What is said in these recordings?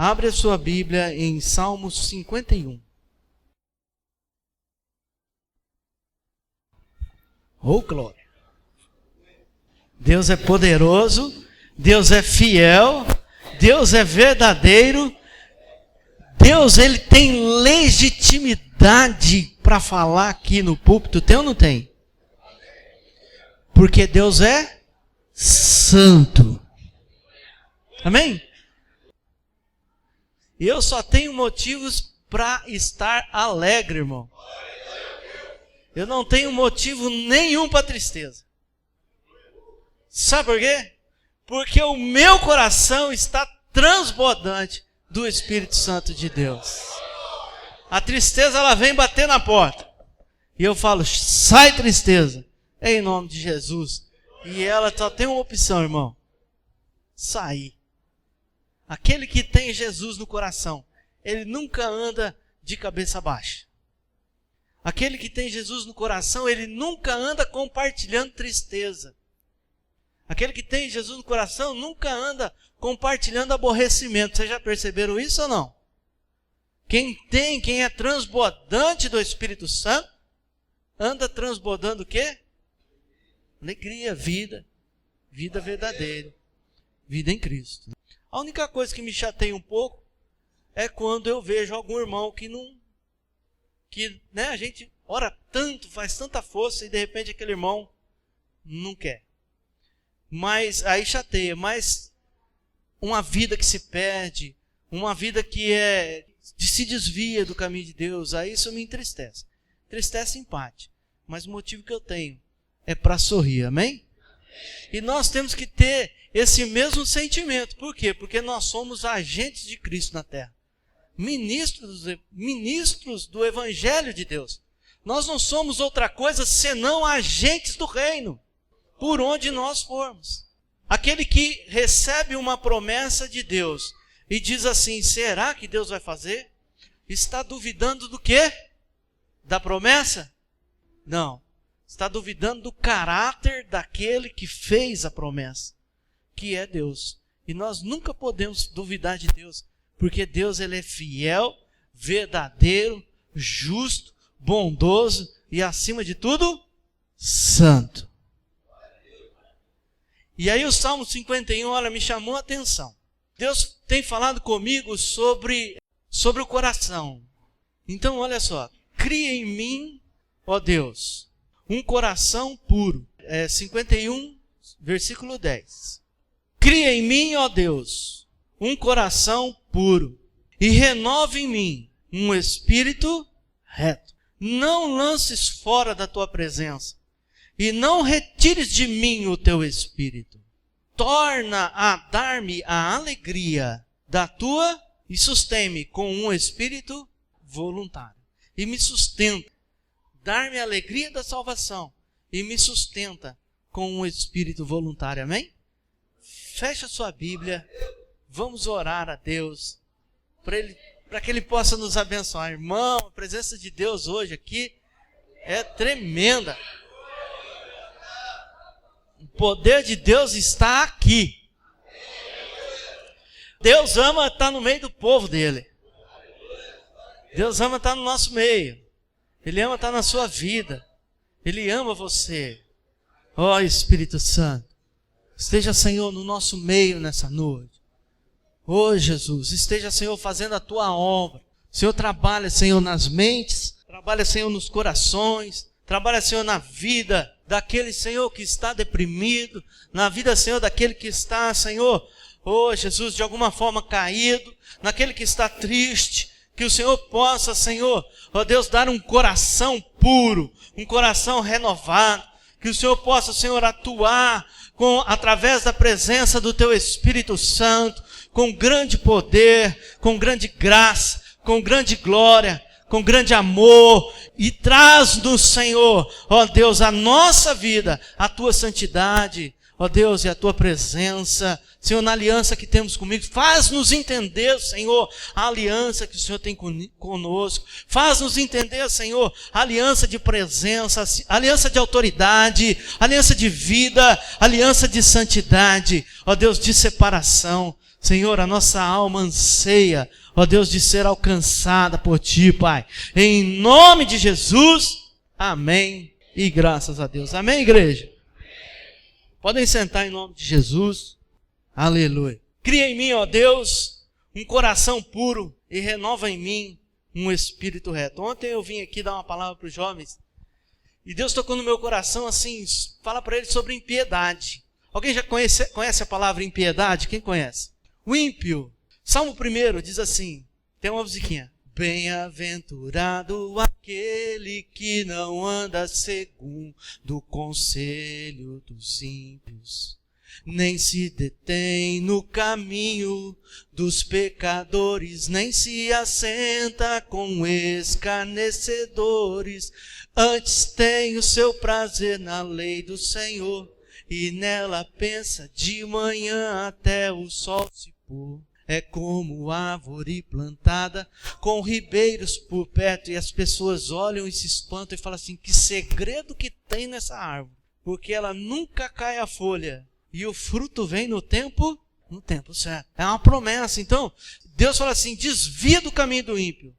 Abre a sua Bíblia em Salmos 51. Oh, glória! Deus é poderoso, Deus é fiel, Deus é verdadeiro, Deus ele tem legitimidade para falar aqui no púlpito, tem ou não tem? Porque Deus é santo. Amém? Eu só tenho motivos para estar alegre, irmão. Eu não tenho motivo nenhum para tristeza. Sabe por quê? Porque o meu coração está transbordante do Espírito Santo de Deus. A tristeza ela vem bater na porta. E eu falo, sai tristeza, em nome de Jesus. E ela só tem uma opção, irmão. Sair. Aquele que tem Jesus no coração, ele nunca anda de cabeça baixa. Aquele que tem Jesus no coração, ele nunca anda compartilhando tristeza. Aquele que tem Jesus no coração nunca anda compartilhando aborrecimento. Vocês já perceberam isso ou não? Quem é transbordante do Espírito Santo, anda transbordando o quê? Alegria, vida verdadeira, vida em Cristo. A única coisa que me chateia um pouco é quando eu vejo algum irmão que a gente ora tanto, faz tanta força e de repente aquele irmão não quer. Mas aí chateia, mas uma vida que se perde, uma vida que se desvia do caminho de Deus, aí isso me entristece. Entristece em parte, mas o motivo que eu tenho é para sorrir, amém? E nós temos que ter esse mesmo sentimento. Por quê? Porque nós somos agentes de Cristo na terra. Ministros do Evangelho de Deus. Nós não somos outra coisa senão agentes do reino, por onde nós formos. Aquele que recebe uma promessa de Deus e diz assim, será que Deus vai fazer? Está duvidando do quê? Da promessa? Não. Está duvidando do caráter daquele que fez a promessa, que é Deus. E nós nunca podemos duvidar de Deus, porque Deus ele é fiel, verdadeiro, justo, bondoso e, acima de tudo, santo. E aí o Salmo 51, olha, me chamou a atenção. Deus tem falado comigo sobre o coração. Então, olha só. Cria em mim, ó Deus, um coração puro. 51, versículo 10. Cria em mim, ó Deus, um coração puro. E renova em mim um espírito reto. Não lances fora da tua presença. E não retires de mim o teu espírito. Torna a dar-me a alegria da tua e sustém-me com um espírito voluntário. E me sustenta. Dar-me a alegria da salvação e me sustenta com um espírito voluntário. Amém? Fecha sua Bíblia. Vamos orar a Deus para que Ele possa nos abençoar. Irmão, a presença de Deus hoje aqui é tremenda. O poder de Deus está aqui. Deus ama estar no meio do povo dele. Deus ama estar no nosso meio. Ele ama estar na sua vida. Ele ama você. Ó Espírito Santo, esteja, Senhor, no nosso meio nessa noite. Ó Jesus, esteja, Senhor, fazendo a tua obra. Senhor, trabalha, Senhor, nas mentes. Trabalha, Senhor, nos corações. Trabalha, Senhor, na vida daquele, Senhor, que está deprimido. Na vida, Senhor, daquele que está, Senhor, oh Jesus, de alguma forma caído. Naquele que está triste. Que o Senhor possa, Senhor, ó Deus, dar um coração puro. Um coração renovado. Que o Senhor possa, Senhor, atuar através da presença do Teu Espírito Santo. Com grande poder, com grande graça, com grande glória, com grande amor, e traz do Senhor, ó Deus, a nossa vida, a Tua santidade, ó Deus, e a tua presença, Senhor, na aliança que temos comigo, faz-nos entender, Senhor, a aliança que o Senhor tem conosco, faz-nos entender, Senhor, a aliança de presença, a aliança de autoridade, a aliança de vida, a aliança de santidade, ó Deus, de separação. Senhor, a nossa alma anseia, ó Deus, de ser alcançada por Ti, Pai. Em nome de Jesus, amém e graças a Deus. Amém, igreja? Podem sentar em nome de Jesus. Aleluia. Cria em mim, ó Deus, um coração puro e renova em mim um espírito reto. Ontem eu vim aqui dar uma palavra para os jovens e Deus tocou no meu coração assim, fala para eles sobre impiedade. Alguém já conhece a palavra impiedade? Quem conhece? O ímpio. Salmo 1 diz assim, tem uma musiquinha. Bem-aventurado aquele que não anda segundo o conselho dos ímpios, nem se detém no caminho dos pecadores, nem se assenta com escarnecedores. Antes tem o seu prazer na lei do Senhor, e nela pensa de manhã até o sol se pôr. É como árvore plantada com ribeiros por perto, e as pessoas olham e se espantam e falam assim, que segredo que tem nessa árvore, porque ela nunca cai a folha e o fruto vem no tempo certo. É uma promessa. Então Deus fala assim, desvia do caminho do ímpio,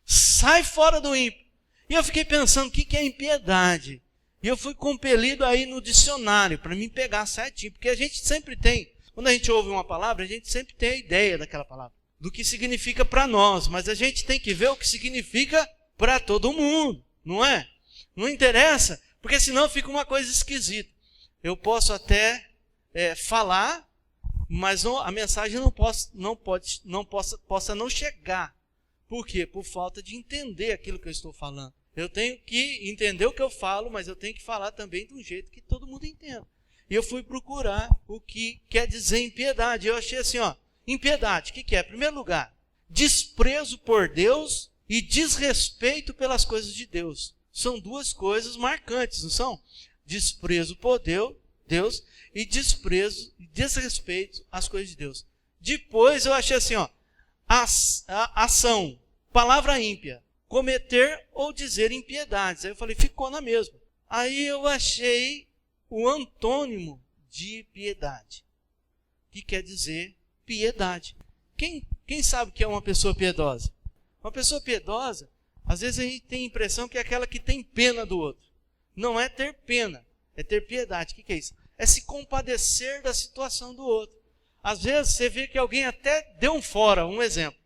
sai fora do ímpio. E eu fiquei pensando, o que é impiedade? E eu fui compelido aí no dicionário para me pegar certinho, porque a gente sempre tem, quando a gente ouve uma palavra, a gente sempre tem a ideia daquela palavra, do que significa para nós, mas a gente tem que ver o que significa para todo mundo, não é? Não interessa, porque senão fica uma coisa esquisita. Eu posso até falar, mas a mensagem possa não chegar. Por quê? Por falta de entender aquilo que eu estou falando. Eu tenho que entender o que eu falo, mas eu tenho que falar também de um jeito que todo mundo entenda. E eu fui procurar o que quer dizer impiedade. Eu achei assim, impiedade, o que é? Em primeiro lugar, desprezo por Deus e desrespeito pelas coisas de Deus. São duas coisas marcantes, não são? Desprezo por Deus e desprezo e desrespeito às coisas de Deus. Depois eu achei assim, ação, palavra ímpia. Cometer ou dizer impiedades. Aí eu falei, ficou na mesma. Aí eu achei o antônimo de piedade, que quer dizer piedade. Quem sabe o que é uma pessoa piedosa? Uma pessoa piedosa, às vezes a gente tem a impressão que é aquela que tem pena do outro. Não é ter pena, é ter piedade. O que é isso? É se compadecer da situação do outro. Às vezes você vê que alguém até deu um fora, um exemplo.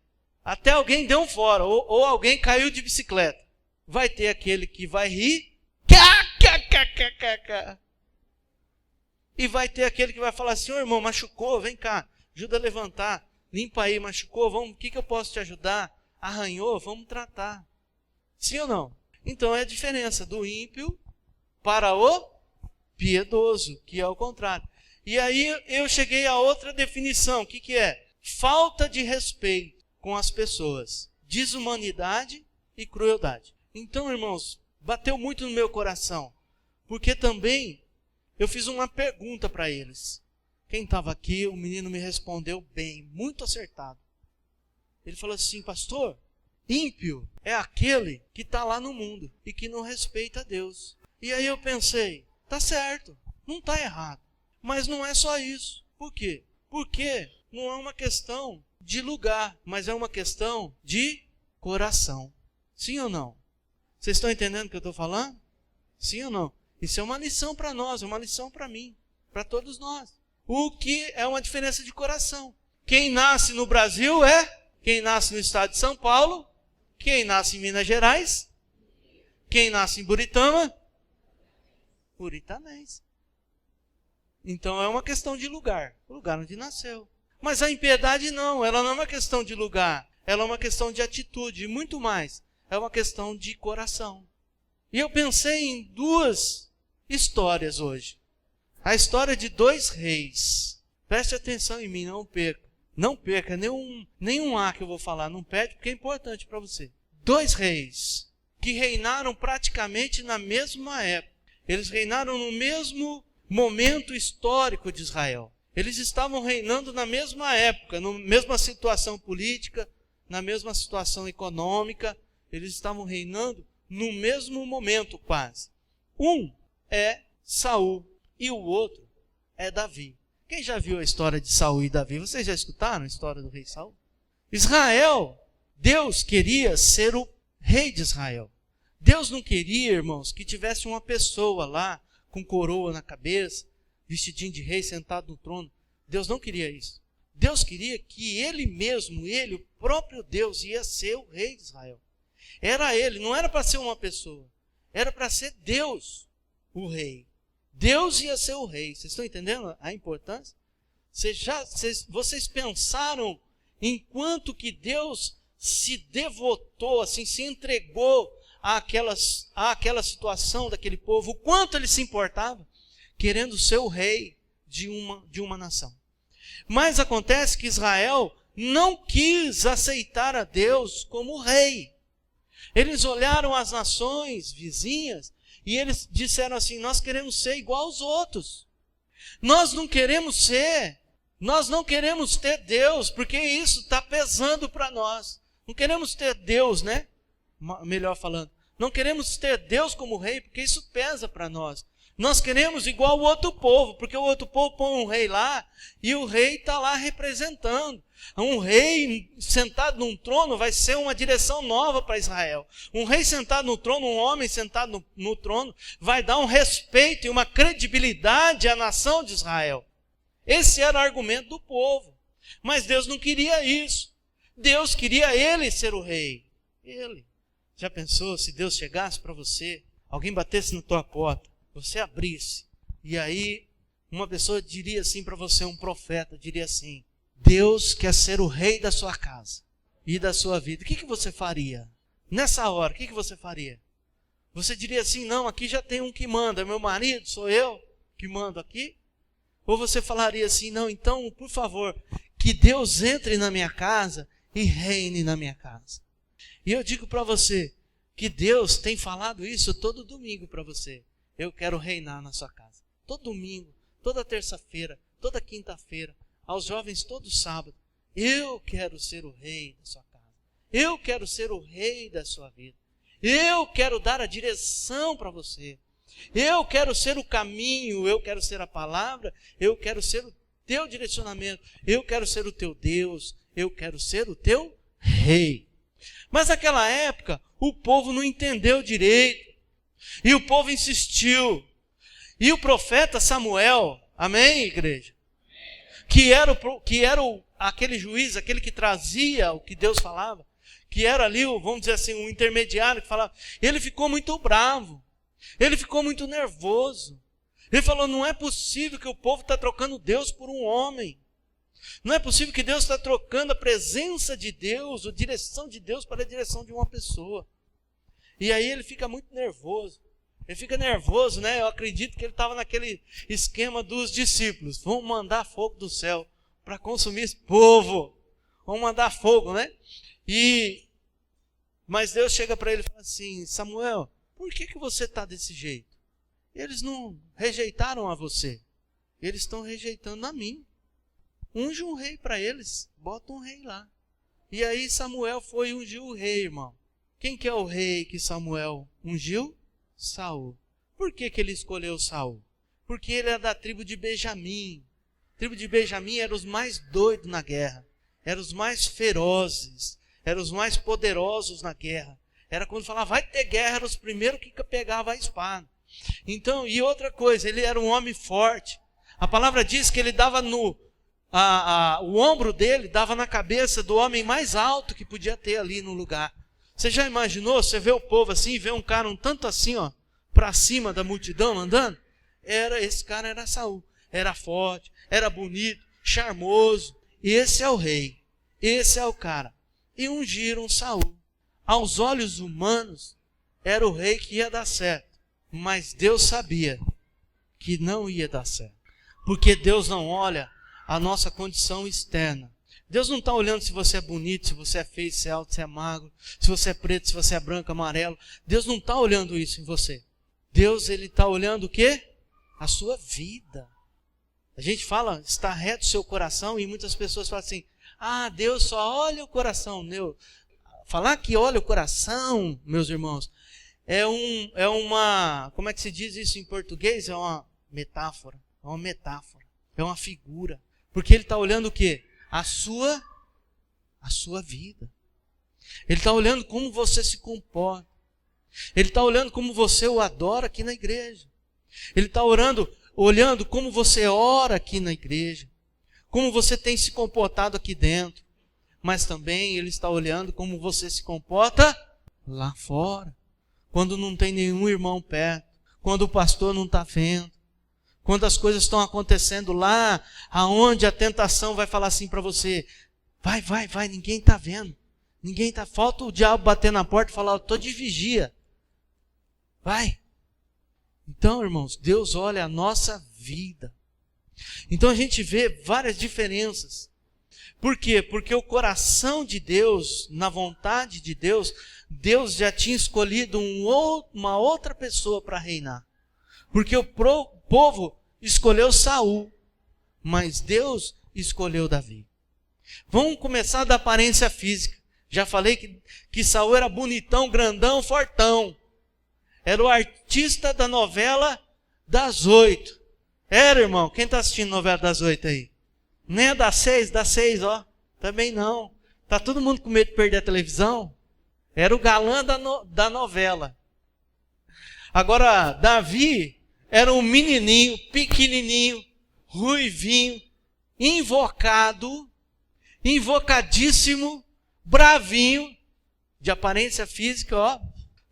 Até alguém deu um fora, ou alguém caiu de bicicleta. Vai ter aquele que vai rir, e vai ter aquele que vai falar assim, irmão, machucou, vem cá, ajuda a levantar, limpa aí, machucou, vamos, o que eu posso te ajudar? Arranhou, vamos tratar. Sim ou não? Então é a diferença do ímpio para o piedoso, que é o contrário. E aí eu cheguei a outra definição, o que é? Falta de respeito com as pessoas, desumanidade e crueldade. Então, irmãos, bateu muito no meu coração, porque também eu fiz uma pergunta para eles. Quem estava aqui, o menino me respondeu bem, muito acertado. Ele falou assim, pastor, ímpio é aquele que está lá no mundo e que não respeita a Deus. E aí eu pensei, tá certo, não está errado, mas não é só isso. Por quê? Porque não é uma questão de lugar, mas é uma questão de coração. Sim ou não? Vocês estão entendendo o que eu estou falando? Sim ou não? Isso é uma lição para nós, é uma lição para mim, para todos nós. O que é uma diferença de coração. Quem nasce no Brasil quem nasce no estado de São Paulo, quem nasce em Minas Gerais, quem nasce em Buritama, buritanense. Então é uma questão de lugar, o lugar onde nasceu. Mas a impiedade não, ela não é uma questão de lugar, ela é uma questão de atitude, e muito mais, é uma questão de coração. E eu pensei em duas histórias hoje. A história de dois reis. Preste atenção em mim, não perca. Não perca nenhum A que eu vou falar, não perde, porque é importante para você. Dois reis que reinaram praticamente na mesma época. Eles reinaram no mesmo momento histórico de Israel. Eles estavam reinando na mesma época, na mesma situação política, na mesma situação econômica. Eles estavam reinando no mesmo momento quase. Um é Saul e o outro é Davi. Quem já viu a história de Saul e Davi? Vocês já escutaram a história do rei Saul? Israel, Deus queria ser o rei de Israel. Deus não queria, irmãos, que tivesse uma pessoa lá com coroa na cabeça, vestidinho de rei, sentado no trono. Deus não queria isso. Deus queria que ele mesmo, ele, o próprio Deus, ia ser o rei de Israel. Era ele, não era para ser uma pessoa. Era para ser Deus, o rei. Deus ia ser o rei. Vocês estão entendendo a importância? Vocês pensaram em quanto que Deus se devotou, assim, se entregou àquela situação daquele povo, o quanto ele se importava, querendo ser o rei de uma nação. Mas acontece que Israel não quis aceitar a Deus como rei. Eles olharam as nações vizinhas e eles disseram assim: nós queremos ser igual aos outros. Nós não queremos ter Deus, porque isso está pesando para nós. Não queremos ter Deus, né? Melhor falando, não queremos ter Deus como rei, porque isso pesa para nós. Nós queremos igual o outro povo, porque o outro povo põe um rei lá, e o rei está lá representando. Um rei sentado num trono vai ser uma direção nova para Israel. Um rei sentado no trono, um homem sentado no trono, vai dar um respeito e uma credibilidade à nação de Israel. Esse era o argumento do povo. Mas Deus não queria isso. Deus queria ele ser o rei. Ele. Já pensou se Deus chegasse para você, alguém batesse na tua porta, você abrisse, e aí uma pessoa diria assim para você, um profeta diria assim: Deus quer ser o rei da sua casa e da sua vida. O que você faria? Nessa hora, o que você faria? Você diria assim: não, aqui já tem um que manda, meu marido, sou eu que mando aqui? Ou você falaria assim: não, então, por favor, que Deus entre na minha casa e reine na minha casa. E eu digo para você que Deus tem falado isso todo domingo para você. Eu quero reinar na sua casa. Todo domingo, toda terça-feira, toda quinta-feira, aos jovens todo sábado. Eu quero ser o rei da sua casa. Eu quero ser o rei da sua vida. Eu quero dar a direção para você. Eu quero ser o caminho, eu quero ser a palavra, eu quero ser o teu direcionamento, eu quero ser o teu Deus, eu quero ser o teu rei. Mas naquela época, o povo não entendeu direito. E o povo insistiu. E o profeta Samuel, amém, igreja? Que era aquele juiz, aquele que trazia o que Deus falava, que era ali, vamos dizer assim, um intermediário que falava, ele ficou muito bravo, ele ficou muito nervoso. Ele falou: não é possível que o povo está trocando Deus por um homem. Não é possível que Deus está trocando a presença de Deus, a direção de Deus para a direção de uma pessoa. E aí ele fica muito nervoso. Ele fica nervoso, né? Eu acredito que ele estava naquele esquema dos discípulos. Vamos mandar fogo do céu para consumir esse povo. Vamos mandar fogo, né? Mas Deus chega para ele e fala assim: Samuel, por que você está desse jeito? Eles não rejeitaram a você. Eles estão rejeitando a mim. Unge um rei para eles. Bota um rei lá. E aí Samuel foi ungir o rei, irmão. Quem que é o rei que Samuel ungiu? Saul. Por que ele escolheu Saul? Porque ele era da tribo de Benjamim. A tribo de Benjamim era os mais doidos na guerra. Eram os mais ferozes. Eram os mais poderosos na guerra. Era quando falava, vai ter guerra, eram os primeiros que pegavam a espada. Então, e outra coisa, ele era um homem forte. A palavra diz que ele dava o ombro dele dava na cabeça do homem mais alto que podia ter ali no lugar. Você já imaginou? Você vê o povo assim, vê um cara um tanto assim, ó, para cima da multidão andando? Esse cara era Saul. Era forte, era bonito, charmoso. Esse é o rei. Esse é o cara. E ungiram Saul. Aos olhos humanos, era o rei que ia dar certo. Mas Deus sabia que não ia dar certo. Porque Deus não olha a nossa condição externa. Deus não está olhando se você é bonito, se você é feio, se é alto, se é magro, se você é preto, se você é branco, amarelo. Deus não está olhando isso em você. Deus, ele está olhando o quê? a sua vida. A gente fala, está reto o seu coração, e muitas pessoas falam assim, Deus só olha o coração. Falar que olha o coração, meus irmãos, é uma, como é que se diz isso em português? É uma metáfora, é uma figura. Porque Ele está olhando o quê? A sua vida. Ele está olhando como você se comporta. Ele está olhando como você o adora aqui na igreja. Ele está olhando como você ora aqui na igreja. Como você tem se comportado aqui dentro. Mas também Ele está olhando como você se comporta lá fora. Quando não tem nenhum irmão perto. Quando o pastor não está vendo. Quando as coisas estão acontecendo lá, aonde a tentação vai falar assim para você, vai, ninguém está vendo. Falta o diabo bater na porta e falar, eu estou de vigia. Vai. Então, irmãos, Deus olha a nossa vida. Então a gente vê várias diferenças. Por quê? Porque o coração de Deus, na vontade de Deus, Deus já tinha escolhido uma outra pessoa para reinar. Porque o povo escolheu Saul, mas Deus escolheu Davi. Vamos começar da aparência física. Já falei que Saul era bonitão, grandão, fortão. Era o artista da novela das 8. Era, irmão? Quem está assistindo novela das 8 aí? Nem é das 6, ó. Também não. Está todo mundo com medo de perder a televisão? Era o galã da novela. Agora, Davi era um menininho, pequenininho, ruivinho, invocadíssimo, bravinho, de aparência física, ó.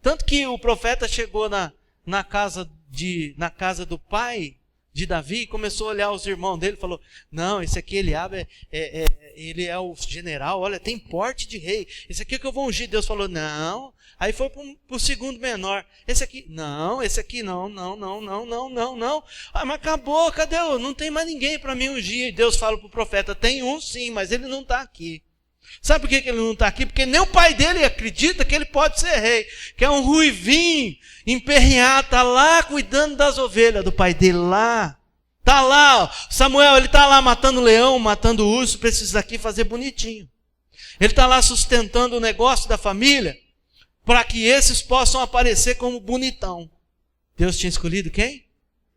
Tanto que o profeta chegou na casa do pai de Davi e começou a olhar os irmãos dele e falou, não, esse aqui Eliabe, ele é o general, olha, tem porte de rei. Esse aqui que eu vou ungir. Deus falou, não. Aí foi para o segundo menor. Esse aqui não. Mas acabou, cadê? Não tem mais ninguém para me ungir. E Deus fala para o profeta, tem um sim, mas ele não está aqui. Sabe por que ele não está aqui? Porque nem o pai dele acredita que ele pode ser rei. Que é um ruivinho, emperreado, está lá cuidando das ovelhas do pai dele lá. Está lá, ó. Samuel, ele está lá matando leão, matando urso, precisa aqui fazer bonitinho. Ele está lá sustentando o negócio da família, para que esses possam aparecer como bonitão. Deus tinha escolhido quem?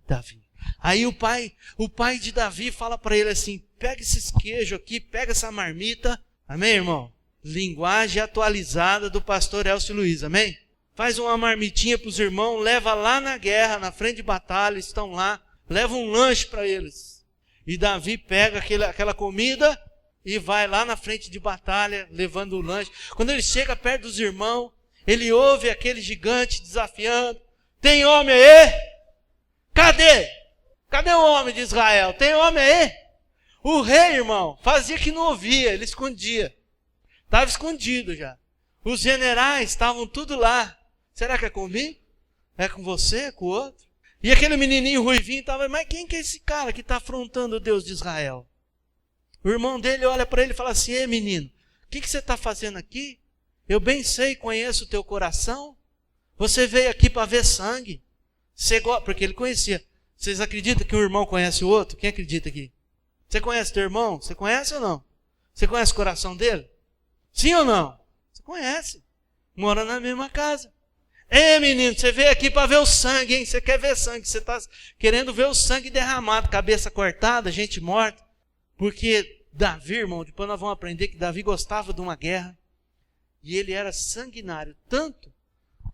Davi. Aí o pai de Davi fala para ele assim, pega esses queijos aqui, pega essa marmita. Amém, irmão? Linguagem atualizada do pastor Elcio Luiz, amém? Faz uma marmitinha para os irmãos, leva lá na guerra, na frente de batalha, estão lá, leva um lanche para eles. E Davi pega aquela comida e vai lá na frente de batalha, levando o lanche. Quando ele chega perto dos irmãos, ele ouve aquele gigante desafiando, tem homem aí? Cadê? Cadê o homem de Israel? Tem homem aí? O rei, irmão, fazia que não ouvia, ele escondia. Estava escondido já. Os generais estavam tudo lá. Será que é comigo? É com você? É com o outro? E aquele menininho ruivinho estava, mas quem que é esse cara que está afrontando o Deus de Israel? O irmão dele olha para ele e fala assim, ei menino, o que você está fazendo aqui? Eu bem sei, conheço o teu coração. Você veio aqui para ver sangue. Porque ele conhecia. Vocês acreditam que um irmão conhece o outro? Quem acredita aqui? Você conhece teu irmão? Você conhece ou não? Você conhece o coração dele? Sim ou não? Você conhece. Mora na mesma casa. Ei, menino, você veio aqui para ver o sangue, hein? Você quer ver sangue. Você está querendo ver o sangue derramado, cabeça cortada, gente morta. Porque Davi, irmão, depois nós vamos aprender que Davi gostava de uma guerra. E ele era sanguinário. Tanto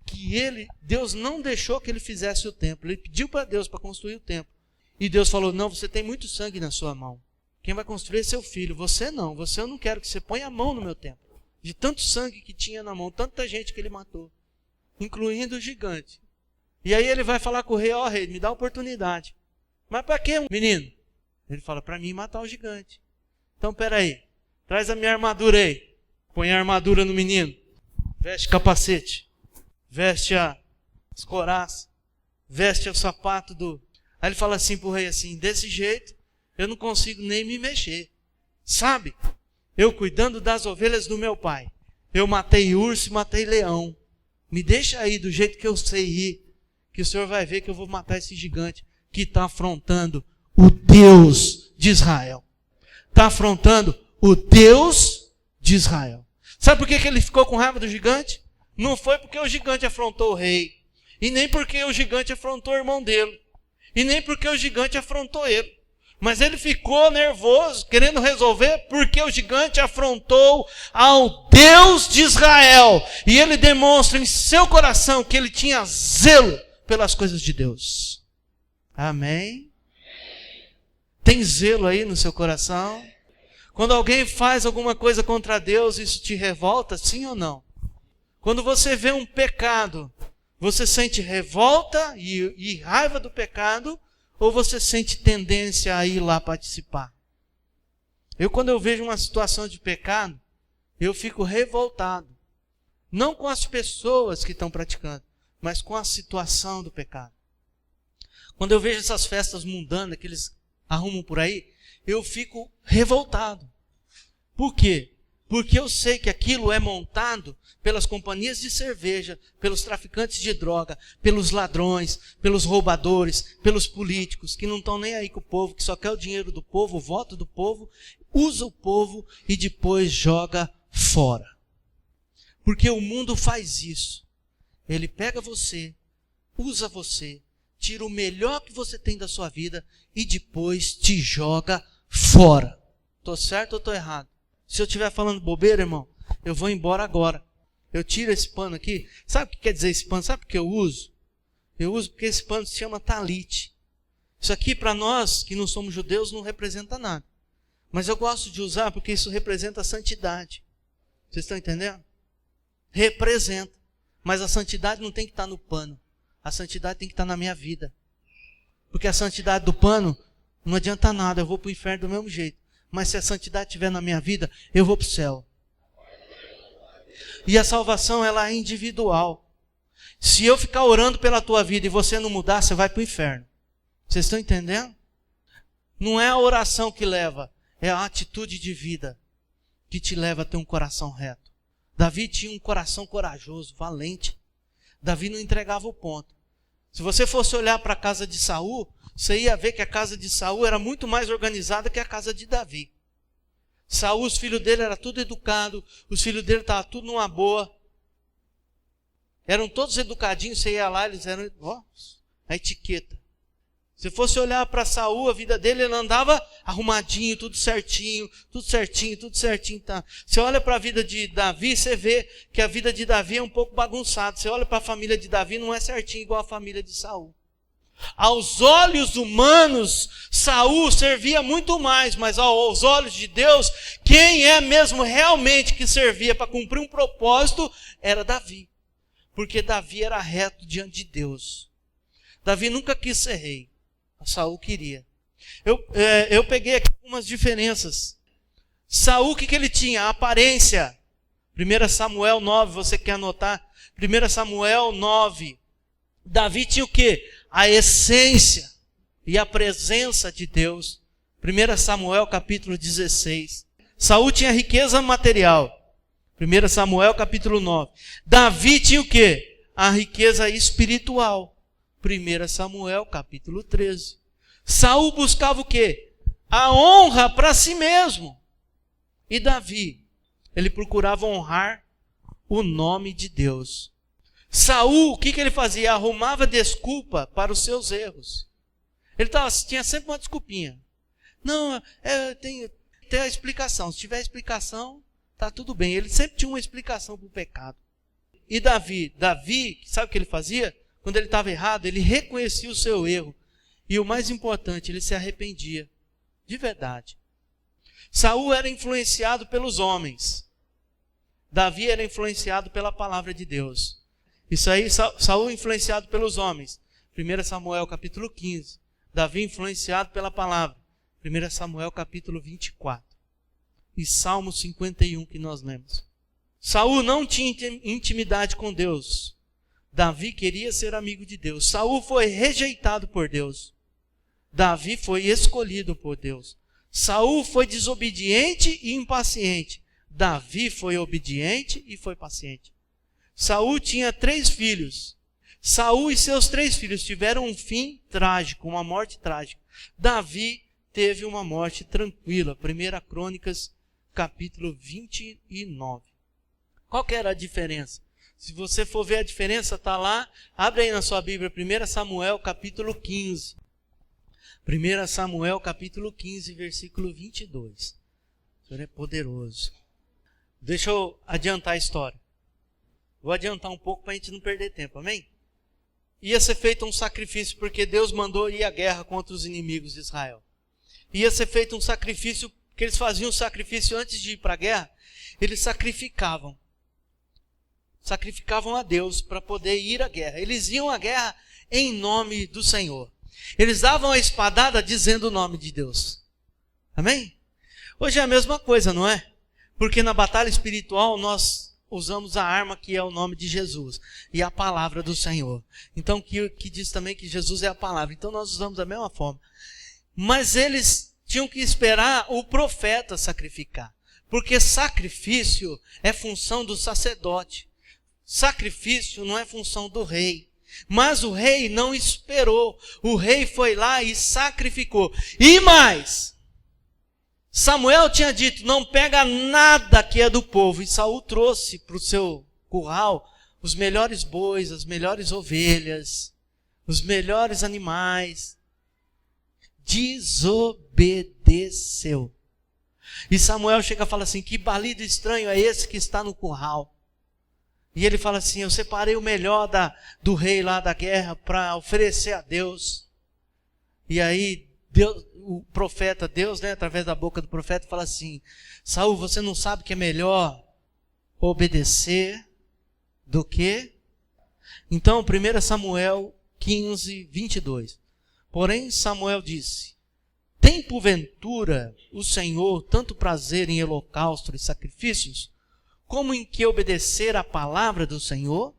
que Deus não deixou que ele fizesse o templo. Ele pediu para Deus para construir o templo. E Deus falou, não, você tem muito sangue na sua mão. Quem vai construir é seu filho. Você não. Eu não quero que você ponha a mão no meu templo. De tanto sangue que tinha na mão, tanta gente que ele matou. Incluindo o gigante. E aí ele vai falar com o rei, ó rei, me dá oportunidade. Mas para quê, menino? Ele fala, para mim matar o gigante. Então peraí, traz a minha armadura aí. Põe a armadura no menino. Veste capacete. Veste as couraças. Veste o sapato do... Aí ele fala assim para o rei assim, desse jeito eu não consigo nem me mexer. Sabe? Eu cuidando das ovelhas do meu pai. Eu matei urso e matei leão. Me deixa aí do jeito que eu sei ir. Que o senhor vai ver que eu vou matar esse gigante. que está afrontando o Deus de Israel. Está afrontando o Deus de Israel. Sabe por que ele ficou com raiva do gigante? Não foi porque o gigante afrontou o rei. E nem porque o gigante afrontou o irmão dele. E nem porque o gigante afrontou ele. Mas ele ficou nervoso, querendo resolver, porque o gigante afrontou ao Deus de Israel. E ele demonstra em seu coração que ele tinha zelo pelas coisas de Deus. Amém? Tem zelo aí no seu coração? Quando alguém faz alguma coisa contra Deus, isso te revolta, sim ou não? Quando você vê um pecado, você sente revolta e raiva do pecado, ou você sente tendência a ir lá participar? Quando eu vejo uma situação de pecado, eu fico revoltado. Não com as pessoas que estão praticando, mas com a situação do pecado. Quando eu vejo essas festas mundanas que eles arrumam por aí, eu fico revoltado. Por quê? Porque eu sei que aquilo é montado pelas companhias de cerveja, pelos traficantes de droga, pelos ladrões, pelos roubadores, pelos políticos, que não estão nem aí com o povo, que só quer o dinheiro do povo, o voto do povo, usa o povo e depois joga fora. Porque o mundo faz isso. Ele pega você, usa você, tira o melhor que você tem da sua vida e depois te joga fora. Estou certo ou estou errado? Se eu estiver falando bobeira, irmão, eu vou embora agora. Eu tiro esse pano aqui. Sabe o que quer dizer esse pano? Sabe por que eu uso? Eu uso porque esse pano se chama talite. Isso aqui para nós que não somos judeus não representa nada. Mas eu gosto de usar porque isso representa a santidade. Vocês estão entendendo? Representa. Mas a santidade não tem que estar no pano. A santidade tem que estar na minha vida. Porque a santidade do pano não adianta nada. Eu vou para o inferno do mesmo jeito. Mas se a santidade estiver na minha vida, eu vou para o céu. E a salvação, ela é individual. Se eu ficar orando pela tua vida e você não mudar, você vai para o inferno. Vocês estão entendendo? Não é a oração que leva, é a atitude de vida que te leva a ter um coração reto. Davi tinha um coração corajoso, valente. Davi não entregava o ponto. Se você fosse olhar para a casa de Saul, você ia ver que a casa de Saul era muito mais organizada que a casa de Davi. Saul, os filhos dele eram tudo educados, os filhos dele estavam tudo numa boa. Eram todos educadinhos, você ia lá, eles eram, a etiqueta. Se fosse olhar para Saul, a vida dele, ele andava arrumadinho, tudo certinho. Tá? Você olha para a vida de Davi, você vê que a vida de Davi é um pouco bagunçada. Você olha para a família de Davi, não é certinho igual a família de Saul. Aos olhos humanos, Saul servia muito mais, mas aos olhos de Deus, quem é mesmo realmente que servia para cumprir um propósito era Davi. Porque Davi era reto diante de Deus. Davi nunca quis ser rei. Saul queria. Eu peguei aqui algumas diferenças. Saul, o que ele tinha? A aparência. 1 Samuel 9, você quer anotar? 1 Samuel 9. Davi tinha o quê? A essência e a presença de Deus. 1 Samuel capítulo 16. Saul tinha riqueza material. 1 Samuel capítulo 9. Davi tinha o quê? A riqueza espiritual. 1 Samuel capítulo 13. Saul buscava o quê? A honra para si mesmo. E Davi, ele procurava honrar o nome de Deus. Saul, o que ele fazia? Arrumava desculpa para os seus erros. Ele tinha sempre uma desculpinha. Não, tem a explicação. Se tiver explicação, está tudo bem. Ele sempre tinha uma explicação para o pecado. E Davi, sabe o que ele fazia? Quando ele estava errado, ele reconhecia o seu erro. E o mais importante, ele se arrependia. De verdade. Saul era influenciado pelos homens. Davi era influenciado pela palavra de Deus. Isso aí, Saul influenciado pelos homens. 1 Samuel capítulo 15. Davi influenciado pela palavra. 1 Samuel capítulo 24. E Salmo 51 que nós lemos. Saul não tinha intimidade com Deus. Davi queria ser amigo de Deus. Saul foi rejeitado por Deus. Davi foi escolhido por Deus. Saul foi desobediente e impaciente. Davi foi obediente e foi paciente. Saul tinha 3 filhos. Saul e seus 3 filhos tiveram um fim trágico, uma morte trágica. Davi teve uma morte tranquila. 1 Crônicas, capítulo 29. Qual que era a diferença? Se você for ver a diferença, está lá. Abre aí na sua Bíblia, 1 Samuel, capítulo 15. 1 Samuel, capítulo 15, versículo 22. O Senhor é poderoso. Deixa eu adiantar a história. Vou adiantar um pouco para a gente não perder tempo, amém? Ia ser feito um sacrifício, porque Deus mandou ir à guerra contra os inimigos de Israel. Ia ser feito um sacrifício, porque eles faziam um sacrifício antes de ir para a guerra. Eles sacrificavam a Deus para poder ir à guerra. Eles iam à guerra em nome do Senhor. Eles davam a espadada dizendo o nome de Deus. Amém? Hoje é a mesma coisa, não é? Porque na batalha espiritual nós usamos a arma que é o nome de Jesus e a palavra do Senhor. Então que diz também que Jesus é a palavra. Então nós usamos da mesma forma. Mas eles tinham que esperar o profeta sacrificar. Porque sacrifício é função do sacerdote. Sacrifício não é função do rei. Mas o rei não esperou. O rei foi lá e sacrificou. E mais, Samuel tinha dito, não pega nada que é do povo. E Saul trouxe para o seu curral os melhores bois, as melhores ovelhas, os melhores animais. Desobedeceu. E Samuel chega e fala assim, que balido estranho é esse que está no curral? E ele fala assim, eu separei o melhor do rei lá da guerra para oferecer a Deus. E aí Deus, o profeta, Deus, né, através da boca do profeta, fala assim, Saul, você não sabe que é melhor obedecer do que? Então, 1 Samuel 15, 22. Porém, Samuel disse, tem porventura o Senhor tanto prazer em holocausto e sacrifícios, como em que obedecer à palavra do Senhor?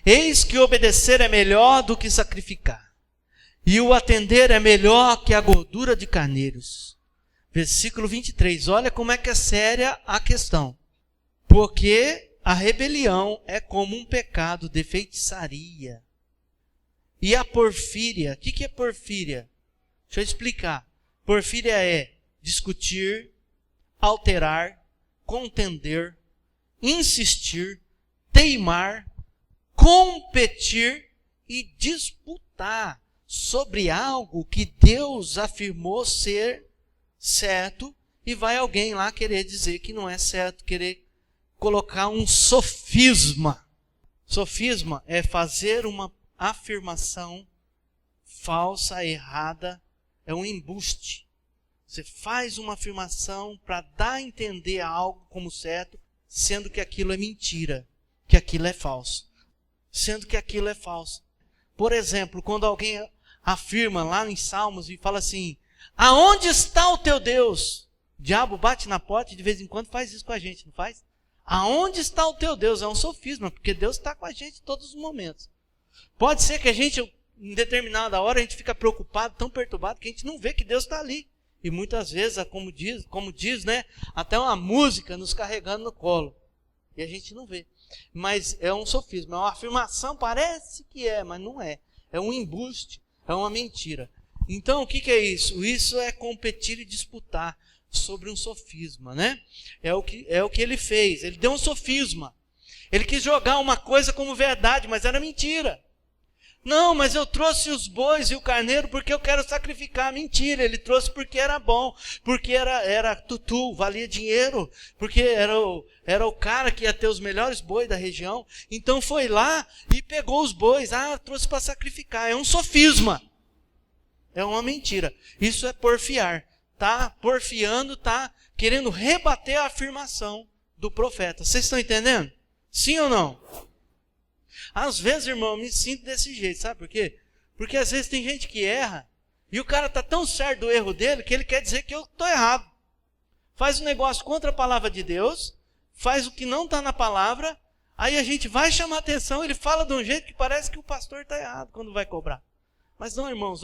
Eis que obedecer é melhor do que sacrificar, e o atender é melhor que a gordura de carneiros. Versículo 23, olha como é que é séria a questão. Porque a rebelião é como um pecado de feitiçaria. E a porfíria, o que é porfíria? Deixa eu explicar. Porfíria é discutir, alterar, contender, insistir, teimar, competir e disputar sobre algo que Deus afirmou ser certo e vai alguém lá querer dizer que não é certo, querer colocar um sofisma. Sofisma é fazer uma afirmação falsa, errada, é um embuste. Você faz uma afirmação para dar a entender algo como certo, sendo que aquilo é mentira, que aquilo é falso. Sendo que aquilo é falso. Por exemplo, quando alguém afirma lá em Salmos e fala assim, aonde está o teu Deus? O diabo bate na porta e de vez em quando faz isso com a gente, não faz? Aonde está o teu Deus? É um sofisma, porque Deus está com a gente em todos os momentos. Pode ser que a gente, em determinada hora, a gente fica preocupado, tão perturbado, que a gente não vê que Deus está ali. E muitas vezes, como diz, né, até uma música nos carregando no colo. E a gente não vê. Mas é um sofisma, é uma afirmação, parece que é, mas não é. É um embuste, é uma mentira. Então, o que é isso? Isso é competir e disputar sobre um sofisma, né? É o que ele fez. Ele deu um sofisma. Ele quis jogar uma coisa como verdade, mas era mentira. Não, mas eu trouxe os bois e o carneiro porque eu quero sacrificar. Mentira, ele trouxe porque era bom, porque era tutu, valia dinheiro, porque era o cara que ia ter os melhores bois da região. Então foi lá e pegou os bois. Trouxe para sacrificar. É um sofisma. É uma mentira. Isso é porfiar. Tá porfiando, tá querendo rebater a afirmação do profeta. Vocês estão entendendo? Sim ou não? Às vezes, irmão, eu me sinto desse jeito, sabe por quê? Porque às vezes tem gente que erra, e o cara está tão certo do erro dele, que ele quer dizer que eu estou errado. Faz um negócio contra a palavra de Deus, faz o que não está na palavra, aí a gente vai chamar atenção, ele fala de um jeito que parece que o pastor está errado quando vai cobrar. Mas não, irmãos,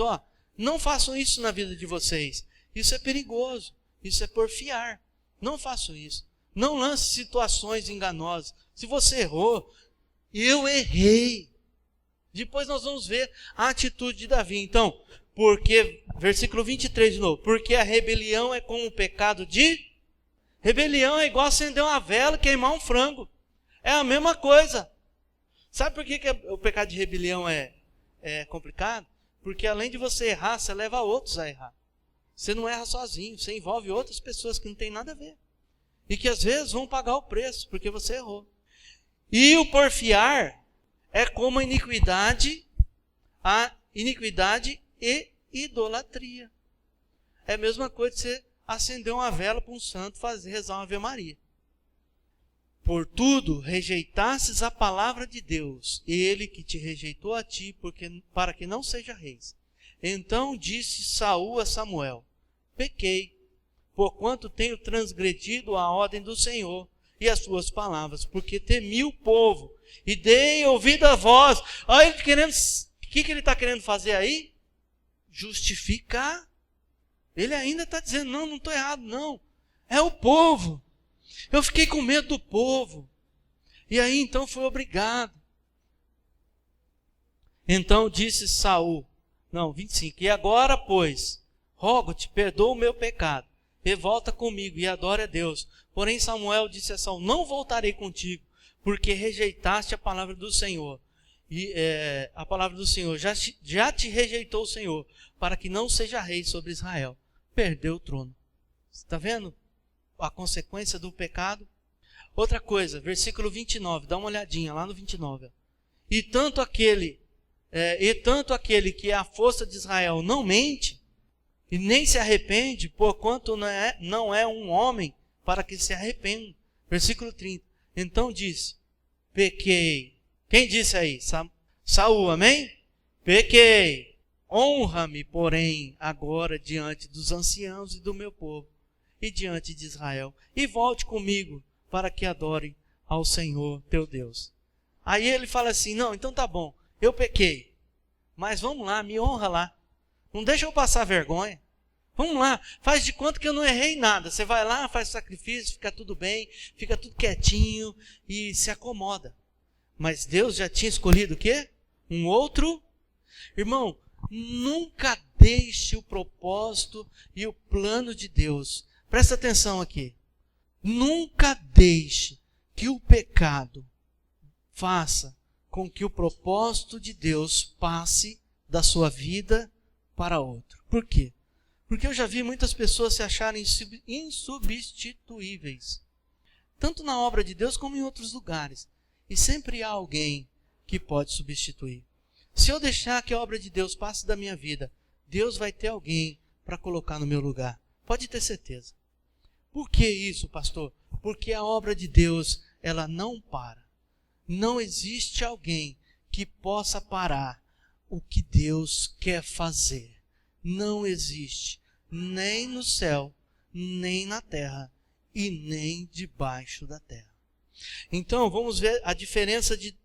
não façam isso na vida de vocês. Isso é perigoso, isso é porfiar. Não façam isso. Não lance situações enganosas. Se você errou, eu errei. Depois nós vamos ver a atitude de Davi. Então, porque, versículo 23 de novo, porque a rebelião é como o pecado de... Rebelião é igual acender uma vela e queimar um frango. É a mesma coisa. Sabe por que o pecado de rebelião é complicado? Porque além de você errar, você leva outros a errar. Você não erra sozinho, você envolve outras pessoas que não tem nada a ver. E que às vezes vão pagar o preço, porque você errou. E o porfiar é como a iniquidade e idolatria. É a mesma coisa de você acender uma vela para um santo, rezar uma Ave Maria. Portudo, rejeitasses a palavra de Deus, ele que te rejeitou a ti, para que não seja reis. Então disse Saul a Samuel: pequei, porquanto tenho transgredido a ordem do Senhor e as suas palavras, porque temi o povo e dei ouvido à voz. Olha ele querendo, o que ele está querendo fazer aí? Justificar. Ele ainda está dizendo, não estou errado, não. É o povo. Eu fiquei com medo do povo. E aí então foi obrigado. Então disse Saul, 25, e agora, pois, rogo-te, perdoa o meu pecado, e volta comigo e adora a Deus. Porém Samuel disse a Saul, não voltarei contigo, porque rejeitaste a palavra do Senhor. E a palavra do Senhor, já te rejeitou o Senhor, para que não seja rei sobre Israel. Perdeu o trono. Está vendo a consequência do pecado? Outra coisa, versículo 29, dá uma olhadinha lá no 29. E tanto aquele que é a força de Israel não mente, e nem se arrepende, porquanto não é um homem para que se arrependa. Versículo 30. Então disse, pequei. Quem disse aí? Saul, amém? Pequei. Honra-me, porém, agora diante dos anciãos e do meu povo, e diante de Israel, e volte comigo, para que adore ao Senhor teu Deus. Aí ele fala assim, não, então tá bom, eu pequei, mas vamos lá, me honra lá. Não deixa eu passar vergonha. Vamos lá, faz de conta que eu não errei nada. Você vai lá, faz sacrifício, fica tudo bem, fica tudo quietinho e se acomoda. Mas Deus já tinha escolhido o quê? Um outro. Irmão, nunca deixe o propósito e o plano de Deus. Presta atenção aqui. Nunca deixe que o pecado faça com que o propósito de Deus passe da sua vida para outro. Por quê? Porque eu já vi muitas pessoas se acharem insubstituíveis, tanto na obra de Deus como em outros lugares. E sempre há alguém que pode substituir. Se eu deixar que a obra de Deus passe da minha vida, Deus vai ter alguém para colocar no meu lugar. Pode ter certeza. Por que isso, pastor? Porque a obra de Deus, ela não para. Não existe alguém que possa parar o que Deus quer fazer. Não existe, nem no céu, nem na terra, e nem debaixo da terra. Então, vamos ver a diferença de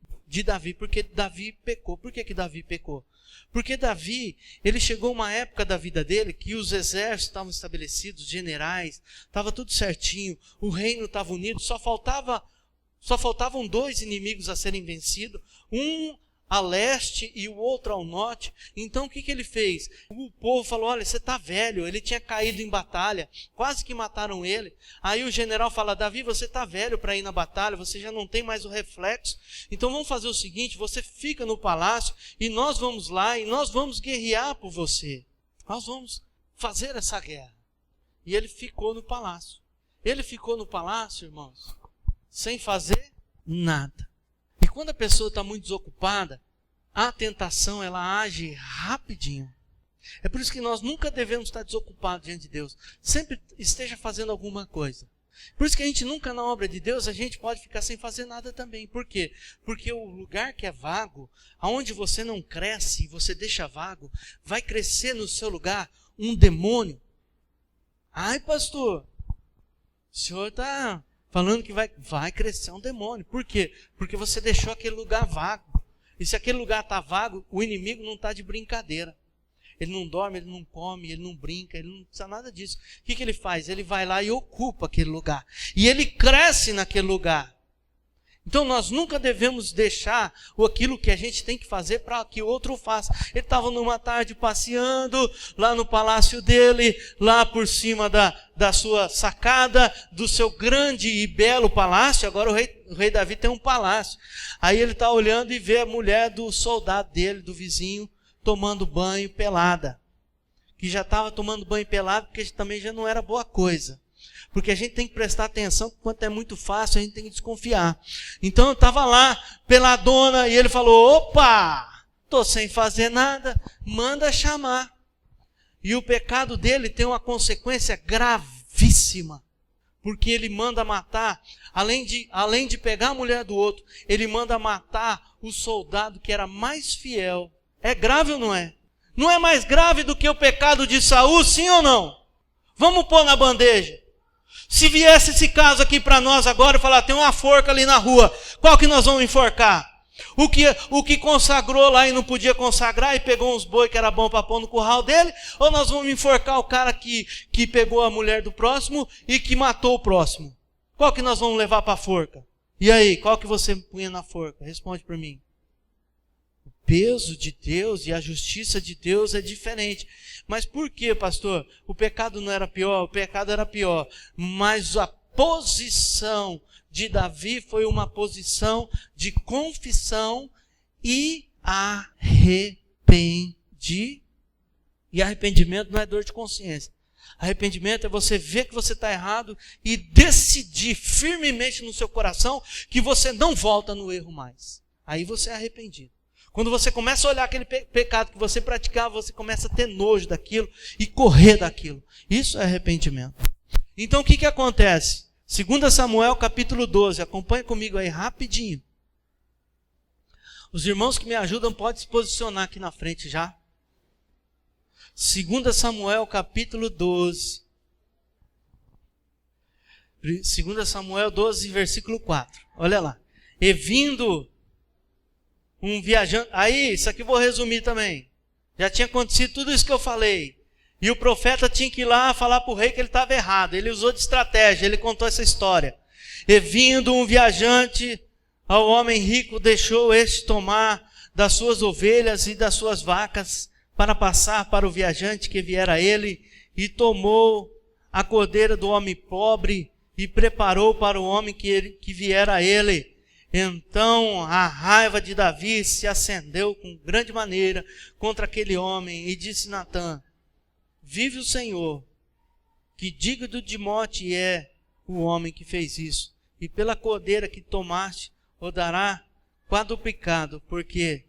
Davi, porque Davi pecou. Por que Davi pecou? Porque Davi, ele chegou uma época da vida dele que os exércitos estavam estabelecidos, os generais, estava tudo certinho, o reino estava unido, só faltavam 2 inimigos a serem vencidos, um a leste e o outro ao norte. Então o que ele fez? O povo falou, olha, você está velho, ele tinha caído em batalha, quase que mataram ele. Aí o general fala, Davi, você está velho para ir na batalha, você já não tem mais o reflexo, então vamos fazer o seguinte, você fica no palácio e nós vamos lá e nós vamos guerrear por você. Nós vamos fazer essa guerra. E ele ficou no palácio. Ele ficou no palácio, irmãos, sem fazer nada. E quando a pessoa está muito desocupada, a tentação, ela age rapidinho. É por isso que nós nunca devemos estar desocupados diante de Deus. Sempre esteja fazendo alguma coisa. Por isso que a gente nunca, na obra de Deus, a gente pode ficar sem fazer nada também. Por quê? Porque o lugar que é vago, aonde você não cresce e você deixa vago, vai crescer no seu lugar um demônio. Ai, pastor, o senhor está falando que vai crescer um demônio. Por quê? Porque você deixou aquele lugar vago. E se aquele lugar está vago, o inimigo não está de brincadeira. Ele não dorme, ele não come, ele não brinca, ele não precisa nada disso. O que ele faz? Ele vai lá e ocupa aquele lugar. E ele cresce naquele lugar. Então nós nunca devemos deixar aquilo que a gente tem que fazer para que o outro faça. Ele estava numa tarde passeando lá no palácio dele, lá por cima da sua sacada, do seu grande e belo palácio. Agora o rei Davi tem um palácio. Aí ele está olhando e vê a mulher do soldado dele, do vizinho, tomando banho pelada. Que já estava tomando banho pelado, porque também já não era boa coisa. Porque a gente tem que prestar atenção, quando é muito fácil, a gente tem que desconfiar. Então eu estava lá, peladona, e ele falou, opa, estou sem fazer nada, manda chamar. E o pecado dele tem uma consequência gravíssima. Porque ele manda matar, além de pegar a mulher do outro, ele manda matar o soldado que era mais fiel. É grave ou não é? Não é mais grave do que o pecado de Saul, sim ou não? Vamos pôr na bandeja. Se viesse esse caso aqui para nós agora e falar, tem uma forca ali na rua, qual que nós vamos enforcar? O que consagrou lá e não podia consagrar e pegou uns boi que era bom para pôr no curral dele? Ou nós vamos enforcar o cara que pegou a mulher do próximo e que matou o próximo? Qual que nós vamos levar para a forca? E aí, qual que você punha na forca? Responde para mim. O peso de Deus e a justiça de Deus é diferente. Mas por que, pastor? O pecado não era pior? O pecado era pior. Mas a posição de Davi foi uma posição de confissão e arrependimento. E arrependimento não é dor de consciência. Arrependimento é você ver que você está errado e decidir firmemente no seu coração que você não volta no erro mais. Aí você é arrependido. Quando você começa a olhar aquele pecado que você praticava, você começa a ter nojo daquilo e correr daquilo. Isso é arrependimento. Então o que acontece? 2 Samuel capítulo 12, acompanhe comigo aí rapidinho. Os irmãos que me ajudam podem se posicionar aqui na frente já. 2 Samuel capítulo 12. 2 Samuel 12, versículo 4. Olha lá. E vindo um viajante... Aí, isso aqui eu vou resumir também. Já tinha acontecido tudo isso que eu falei. E o profeta tinha que ir lá falar para o rei que ele estava errado. Ele usou de estratégia, ele contou essa história. E vindo um viajante ao homem rico, deixou este tomar das suas ovelhas e das suas vacas para passar para o viajante que viera a ele, e tomou a cordeira do homem pobre e preparou para o homem que viera a ele. Então a raiva de Davi se acendeu com grande maneira contra aquele homem e disse Natã: vive o Senhor, que digno de morte é o homem que fez isso, e pela cordeira que tomaste o dará quadruplicado, porque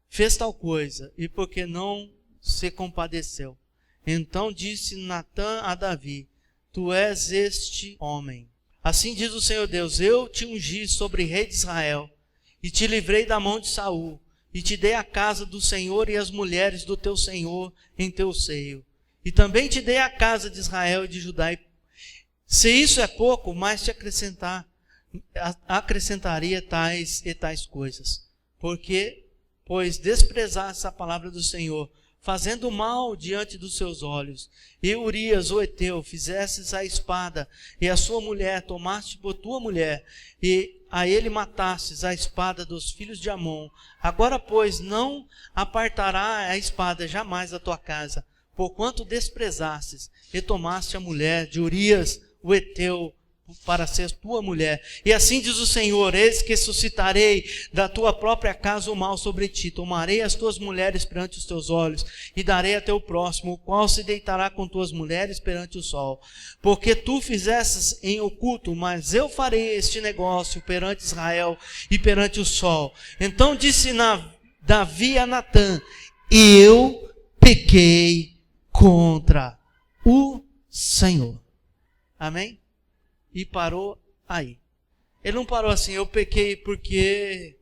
fez tal coisa e porque não se compadeceu. Então disse Natã a Davi: tu és este homem. Assim diz o Senhor Deus: eu te ungi sobre rei de Israel, e te livrei da mão de Saul, e te dei a casa do Senhor e as mulheres do teu Senhor em teu seio. E também te dei a casa de Israel e de Judá. Se isso é pouco, mais te acrescentaria tais e tais coisas. Pois desprezaste a palavra do Senhor, fazendo mal diante dos seus olhos. E Urias, o Eteu, fizestes a espada, e a sua mulher tomaste por tua mulher, e a ele matastes a espada dos filhos de Amon. Agora, pois, não apartará a espada jamais da tua casa, porquanto desprezastes, e tomaste a mulher de Urias, o Eteu, para ser tua mulher. E assim diz o Senhor: eis que suscitarei da tua própria casa o mal sobre ti, tomarei as tuas mulheres perante os teus olhos, e darei a teu próximo, o qual se deitará com tuas mulheres perante o sol. Porque tu fizestes em oculto, mas eu farei este negócio perante Israel e perante o sol. Então disse Davi a Natã: eu pequei contra o Senhor. Amém? E parou aí. Ele não parou assim: eu pequei porque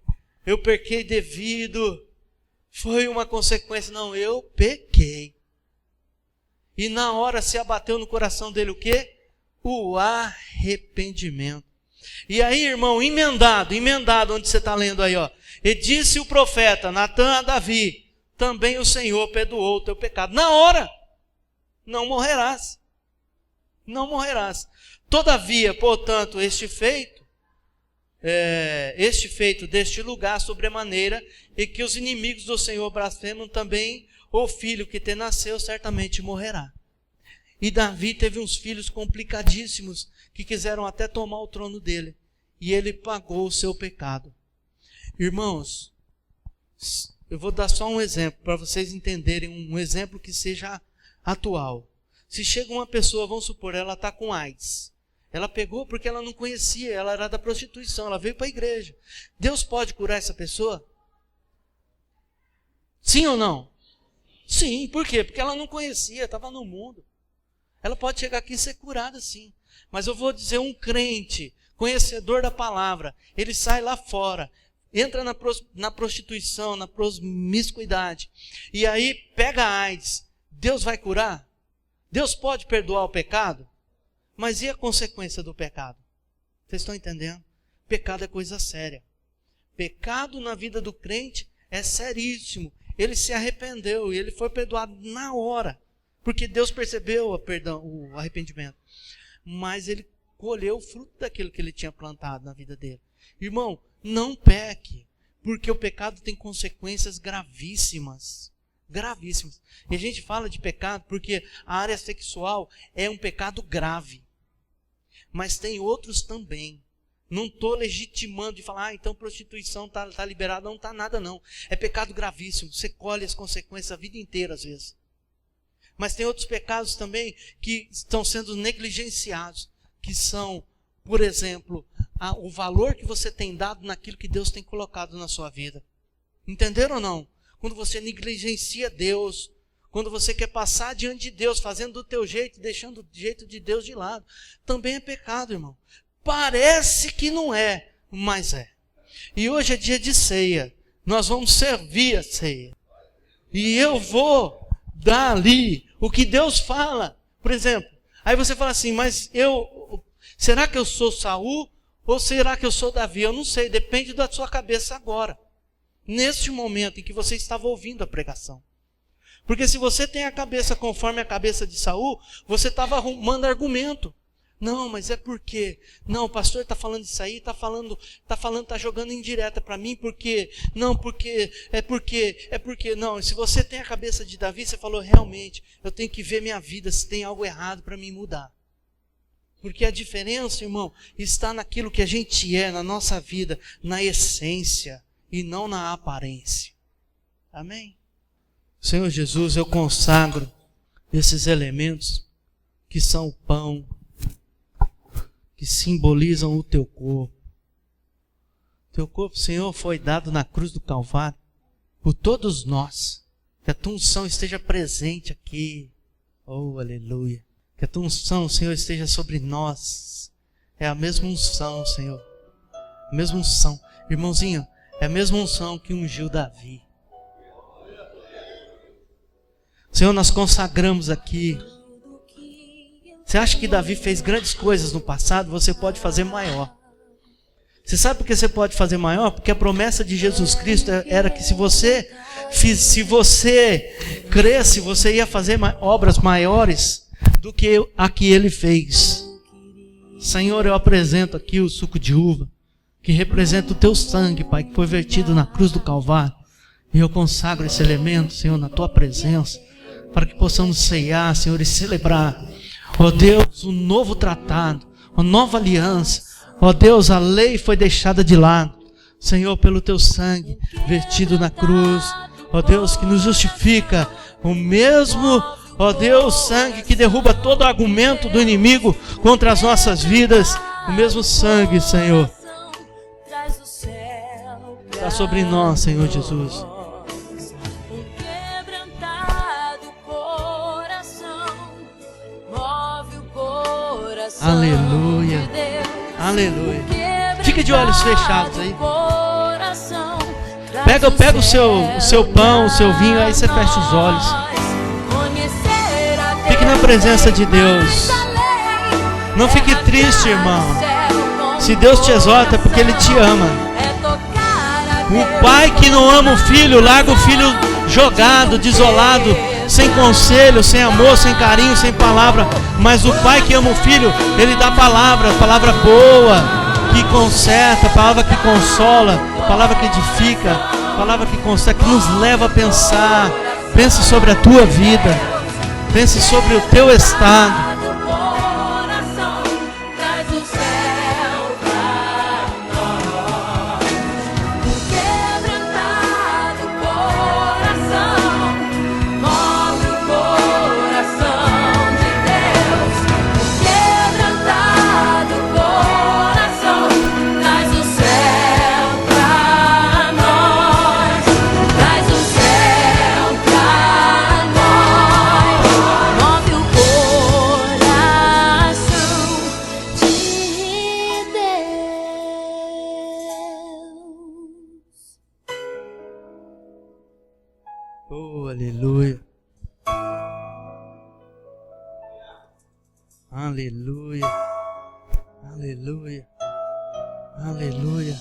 eu pequei devido, foi uma consequência. Não, eu pequei. E na hora se abateu no coração dele o quê? O arrependimento. E aí, irmão, emendado, onde você está lendo aí, ó. E disse o profeta Natã a Davi: também o Senhor perdoou o teu pecado. Na hora, não morrerás. Não morrerás. Todavia, portanto, este feito este feito deste lugar sobremaneira, e que os inimigos do Senhor blasfemam também, o filho que te nasceu certamente morrerá. E Davi teve uns filhos complicadíssimos, que quiseram até tomar o trono dele, e ele pagou o seu pecado. Irmãos, eu vou dar só um exemplo, para vocês entenderem, um exemplo que seja atual. Se chega uma pessoa, vamos supor, ela está com AIDS. Ela pegou porque ela não conhecia, ela era da prostituição, ela veio para a igreja. Deus pode curar essa pessoa? Sim ou não? Sim, por quê? Porque ela não conhecia, estava no mundo. Ela pode chegar aqui e ser curada sim. Mas eu vou dizer, um crente, conhecedor da palavra, ele sai lá fora, entra na prostituição, na promiscuidade, e aí pega a AIDS. Deus vai curar? Deus pode perdoar o pecado? Mas e a consequência do pecado? Vocês estão entendendo? Pecado é coisa séria. Pecado na vida do crente é seríssimo. Ele se arrependeu e ele foi perdoado na hora, porque Deus percebeu o arrependimento. Mas ele colheu o fruto daquilo que ele tinha plantado na vida dele. Irmão, não peque, porque o pecado tem consequências gravíssimas. Gravíssimas. E a gente fala de pecado porque a área sexual é um pecado grave. Mas tem outros também. Não estou legitimando de falar, então prostituição está liberada. Não está nada não. É pecado gravíssimo. Você colhe as consequências a vida inteira às vezes. Mas tem outros pecados também que estão sendo negligenciados. Que são, por exemplo, o valor que você tem dado naquilo que Deus tem colocado na sua vida. Entenderam ou não? Quando você negligencia Deus, quando você quer passar diante de Deus, fazendo do teu jeito, deixando o jeito de Deus de lado, também é pecado, irmão. Parece que não é, mas é. E hoje é dia de ceia, nós vamos servir a ceia. E eu vou dar ali o que Deus fala. Por exemplo, aí você fala assim, mas será que eu sou Saul ou será que eu sou Davi? Eu não sei, depende da sua cabeça agora. Neste momento em que você estava ouvindo a pregação. Porque se você tem a cabeça conforme a cabeça de Saul, você estava arrumando argumento. Não, mas é porque, não, o pastor está falando isso aí, está jogando indireta para mim, porque, não, porque, não. Se você tem a cabeça de Davi, você falou, realmente, eu tenho que ver minha vida, se tem algo errado para mim mudar. Porque a diferença, irmão, está naquilo que a gente é, na nossa vida, na essência, e não na aparência. Amém? Senhor Jesus, eu consagro esses elementos que são o pão, que simbolizam o teu corpo. Teu corpo, Senhor, foi dado na cruz do Calvário por todos nós. Que a tua unção esteja presente aqui. Oh, aleluia. Que a tua unção, Senhor, esteja sobre nós. É a mesma unção, Senhor. A mesma unção. Irmãozinho, é a mesma unção que ungiu Davi. Senhor, nós consagramos aqui. Você acha que Davi fez grandes coisas no passado? Você pode fazer maior. Você sabe por que você pode fazer maior? Porque a promessa de Jesus Cristo era que se você cresce, você ia fazer obras maiores do que a que ele fez. Senhor, eu apresento aqui o suco de uva, que representa o teu sangue, Pai, que foi vertido na cruz do Calvário. E eu consagro esse elemento, Senhor, na tua presença, para que possamos ceiar, Senhor, e celebrar, ó Deus, um novo tratado, uma nova aliança. Ó Deus, a lei foi deixada de lado, Senhor, pelo teu sangue vertido na cruz. Ó Deus, que nos justifica, o mesmo, ó Deus, sangue que derruba todo argumento do inimigo contra as nossas vidas. O mesmo sangue, Senhor, está sobre nós, Senhor Jesus. Aleluia, aleluia. Fica de olhos fechados aí. Pega o seu pão, o seu vinho, aí você fecha os olhos. Fique na presença de Deus. Não fique triste, irmão. Se Deus te exorta é porque Ele te ama. O pai que não ama o filho, larga o filho jogado, desolado, sem conselho, sem amor, sem carinho, sem palavra. Mas o pai que ama o filho, ele dá palavra boa, que conserta, palavra que consola, palavra que edifica, palavra que conserta, que nos leva a pensar. Pense sobre a tua vida, pense sobre o teu estado. Oh, aleluia. Aleluia. Aleluia. Aleluia.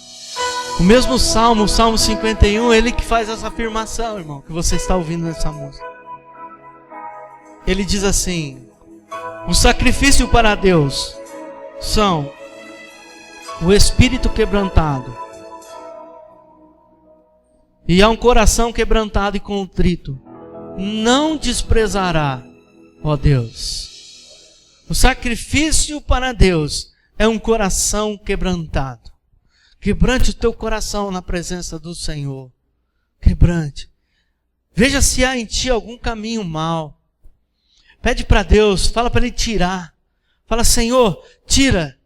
O mesmo Salmo, o Salmo 51, ele que faz essa afirmação, irmão, que você está ouvindo nessa música. Ele diz assim: o sacrifício para Deus são o espírito quebrantado, e há um coração quebrantado e contrito, não desprezará, ó Deus. O sacrifício para Deus é um coração quebrantado. Quebrante o teu coração na presença do Senhor. Quebrante. Veja se há em ti algum caminho mau. Pede para Deus, fala para Ele tirar. Fala: Senhor, tira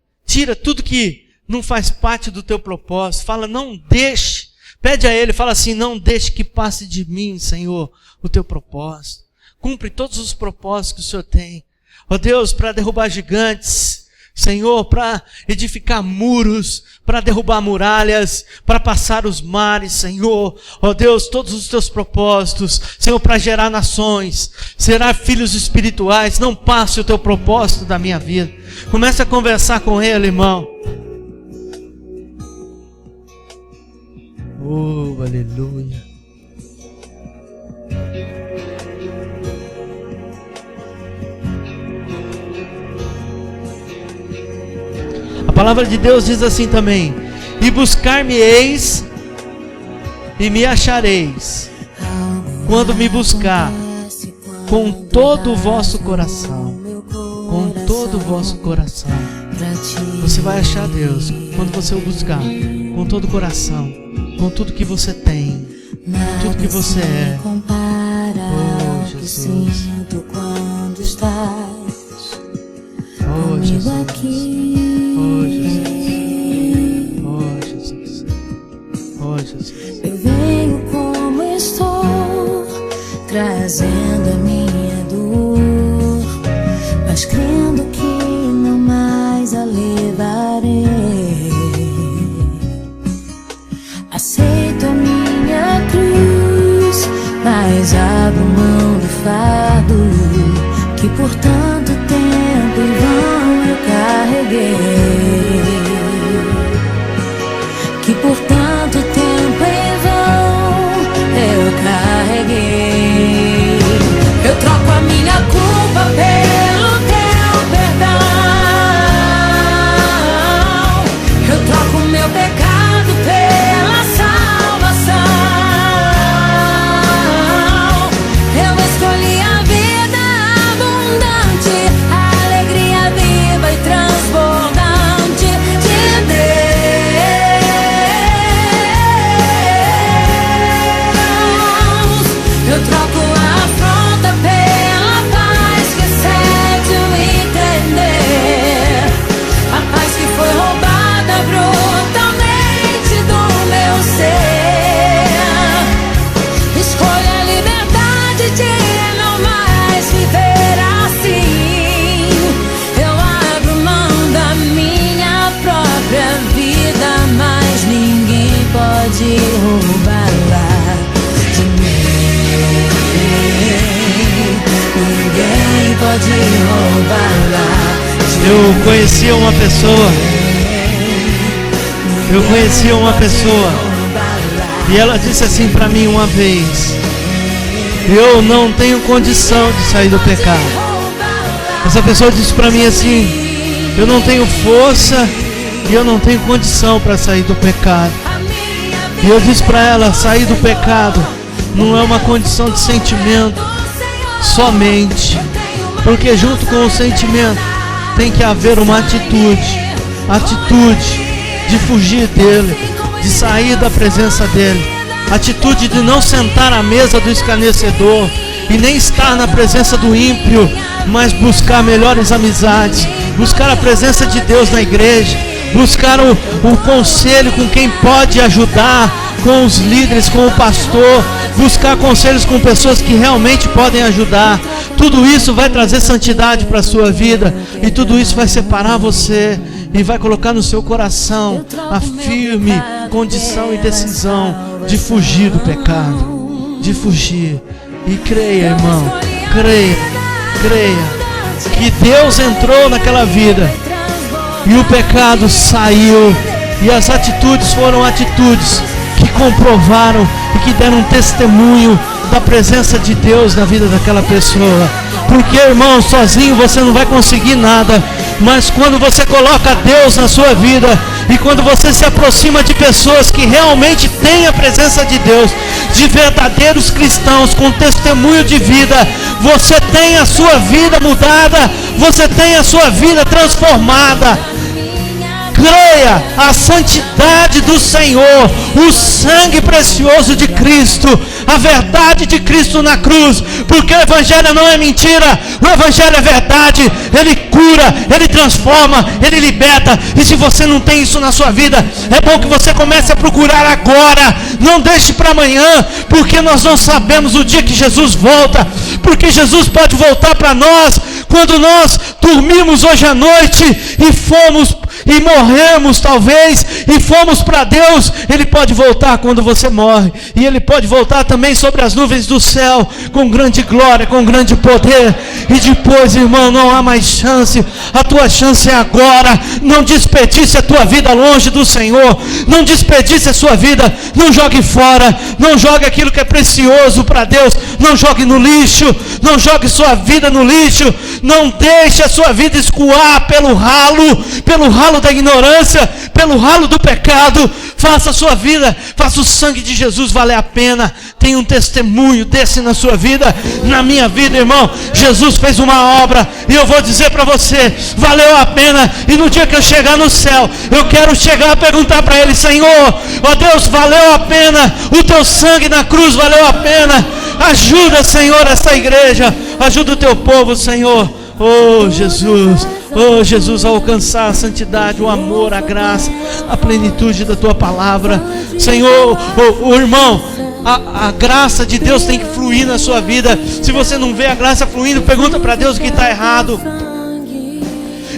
tudo que não faz parte do teu propósito. Fala: não deixe. Pede a Ele, fala assim: não deixe que passe de mim, Senhor, o teu propósito. Cumpre todos os propósitos que o Senhor tem. Ó Deus, para derrubar gigantes, Senhor, para edificar muros, para derrubar muralhas, para passar os mares, Senhor. Ó Deus, todos os teus propósitos, Senhor, para gerar nações, gerar filhos espirituais. Não passe o teu propósito da minha vida. Comece a conversar com Ele, irmão. Oh, aleluia. A palavra de Deus diz assim também: e buscar-me-eis e me achareis, quando me buscar com todo o vosso coração. Com todo o vosso coração. Você vai achar Deus quando você o buscar com todo o coração, com tudo que você tem, tudo que você é. Oh, Jesus. Oh, Jesus. Oh, Jesus. Oh, Jesus. Oh, Jesus. Eu venho como estou, trazendo a minha dor, mas crendo que não mais a levarei. Aceito a minha cruz, mas abro mão do fardo que por tanto tempo em vão eu carreguei, que por tanto tempo em vão eu carreguei. Eu troco a minha culpa pelo teu perdão, eu troco o meu pecado pela salvação. Eu escolhi a vida abundante, a alegria viva e transbordante de Deus. Eu troco a afronta pela paz que excede o entender, a paz que foi roubada brutalmente do meu ser. Escolho a liberdade de não mais viver assim. Eu abro mão da minha própria vida, mas ninguém pode roubá-la de mim. Ninguém pode roubá-la de mim. Eu conhecia uma pessoa e ela disse assim para mim uma vez: eu não tenho condição de sair do pecado. Essa pessoa disse para mim assim: eu não tenho força e eu não tenho condição para sair do pecado. E eu disse para ela, sair do pecado não é uma condição de sentimento somente, porque junto com o sentimento tem que haver uma atitude de fugir dele, de sair da presença dele, atitude de não sentar à mesa do escarnecedor e nem estar na presença do ímpio, mas buscar melhores amizades, buscar a presença de Deus na igreja, buscar o conselho com quem pode ajudar, com os líderes, com o pastor, buscar conselhos com pessoas que realmente podem ajudar. Tudo isso vai trazer santidade para a sua vida, e tudo isso vai separar você e vai colocar no seu coração a firme condição e decisão de fugir do pecado, de fugir. E creia, irmão, creia que Deus entrou naquela vida e o pecado saiu, e as atitudes foram atitudes que comprovaram e que deram um testemunho da presença de Deus na vida daquela pessoa. Porque, irmão, sozinho você não vai conseguir nada, mas quando você coloca Deus na sua vida, e quando você se aproxima de pessoas que realmente têm a presença de Deus, de verdadeiros cristãos com testemunho de vida, você tem a sua vida mudada, você tem a sua vida transformada. Creia, a santidade do Senhor, o sangue precioso de Cristo, a verdade de Cristo na cruz, porque o Evangelho não é mentira, o Evangelho é verdade. Ele cura, ele transforma, ele liberta. E se você não tem isso na sua vida, é bom que você comece a procurar agora, não deixe para amanhã, porque nós não sabemos o dia que Jesus volta, porque Jesus pode voltar para nós quando nós dormimos hoje à noite e morremos talvez, e fomos para Deus. Ele pode voltar quando você morre, e Ele pode voltar também sobre as nuvens do céu, com grande glória, com grande poder. E depois, irmão, não há mais chance. A tua chance é agora. Não desperdice a tua vida longe do Senhor, não desperdice a sua vida, não jogue fora, não jogue aquilo que é precioso para Deus, não jogue no lixo, não jogue sua vida no lixo, não deixe a sua vida escoar pelo ralo da ignorância, pelo ralo do pecado. Faça a sua vida, faça o sangue de Jesus valer a pena. Tem um testemunho desse na sua vida, na minha vida, irmão. Jesus fez uma obra, e eu vou dizer para você, valeu a pena. E no dia que eu chegar no céu, eu quero chegar a perguntar para Ele: Senhor, ó Deus, valeu a pena, o teu sangue na cruz valeu a pena. Ajuda, Senhor, essa igreja, ajuda o teu povo, Senhor. Oh Jesus, a alcançar a santidade, o amor, a graça, a plenitude da tua palavra, Senhor. Irmão, a graça de Deus tem que fluir na sua vida. Se você não vê a graça fluindo, pergunta para Deus o que está errado.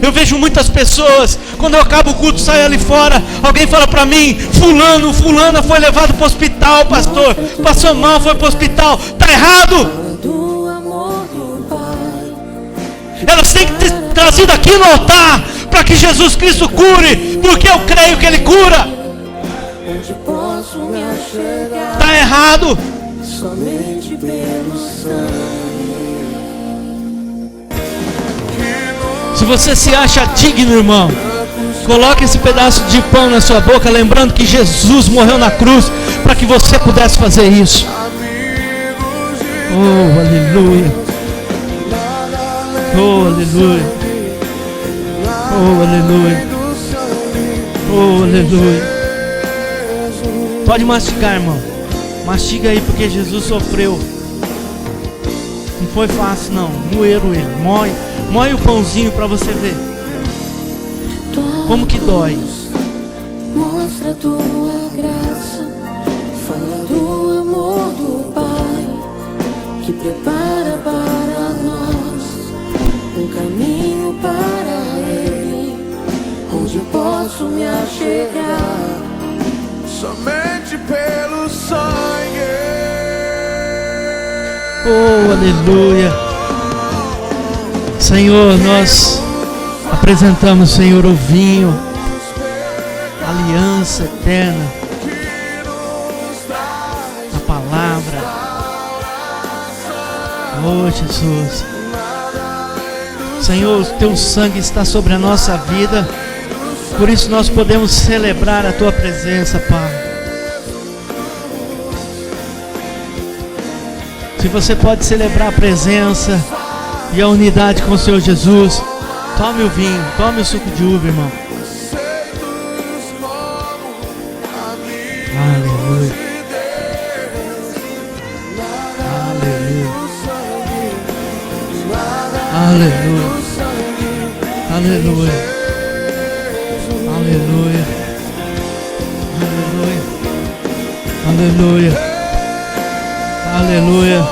Eu vejo muitas pessoas, quando eu acabo o culto, saio ali fora, alguém fala para mim: fulana foi levado para o hospital, pastor, passou mal, foi para o hospital. Está errado. Elas têm que ter trazido aqui no altar, para que Jesus Cristo cure, porque eu creio que Ele cura. Está errado. Se você se acha digno, irmão, coloque esse pedaço de pão na sua boca, lembrando que Jesus morreu na cruz para que você pudesse fazer isso. Oh, aleluia. Oh, aleluia. Oh, aleluia. Oh, aleluia. Pode mastigar, irmão. Mastiga aí, porque Jesus sofreu. Não foi fácil, não. Moeram ele. Moe o pãozinho para você ver como que dói. Mostra a tua graça, fala do amor do Pai, que prepara para nós um caminho para Ele, onde posso me achegar somente pelo sangue. Oh, aleluia. Senhor, nós apresentamos, Senhor, o vinho, a aliança eterna, a palavra. Oh, Jesus. Senhor, o teu sangue está sobre a nossa vida. Por isso nós podemos celebrar a tua presença, Pai. Se você pode celebrar a presença e a unidade com o Senhor Jesus, tome o vinho, tome o suco de uva, irmão. Aleluia. Aleluia. Aleluia. Aleluia. Aleluia. Aleluia. Aleluia.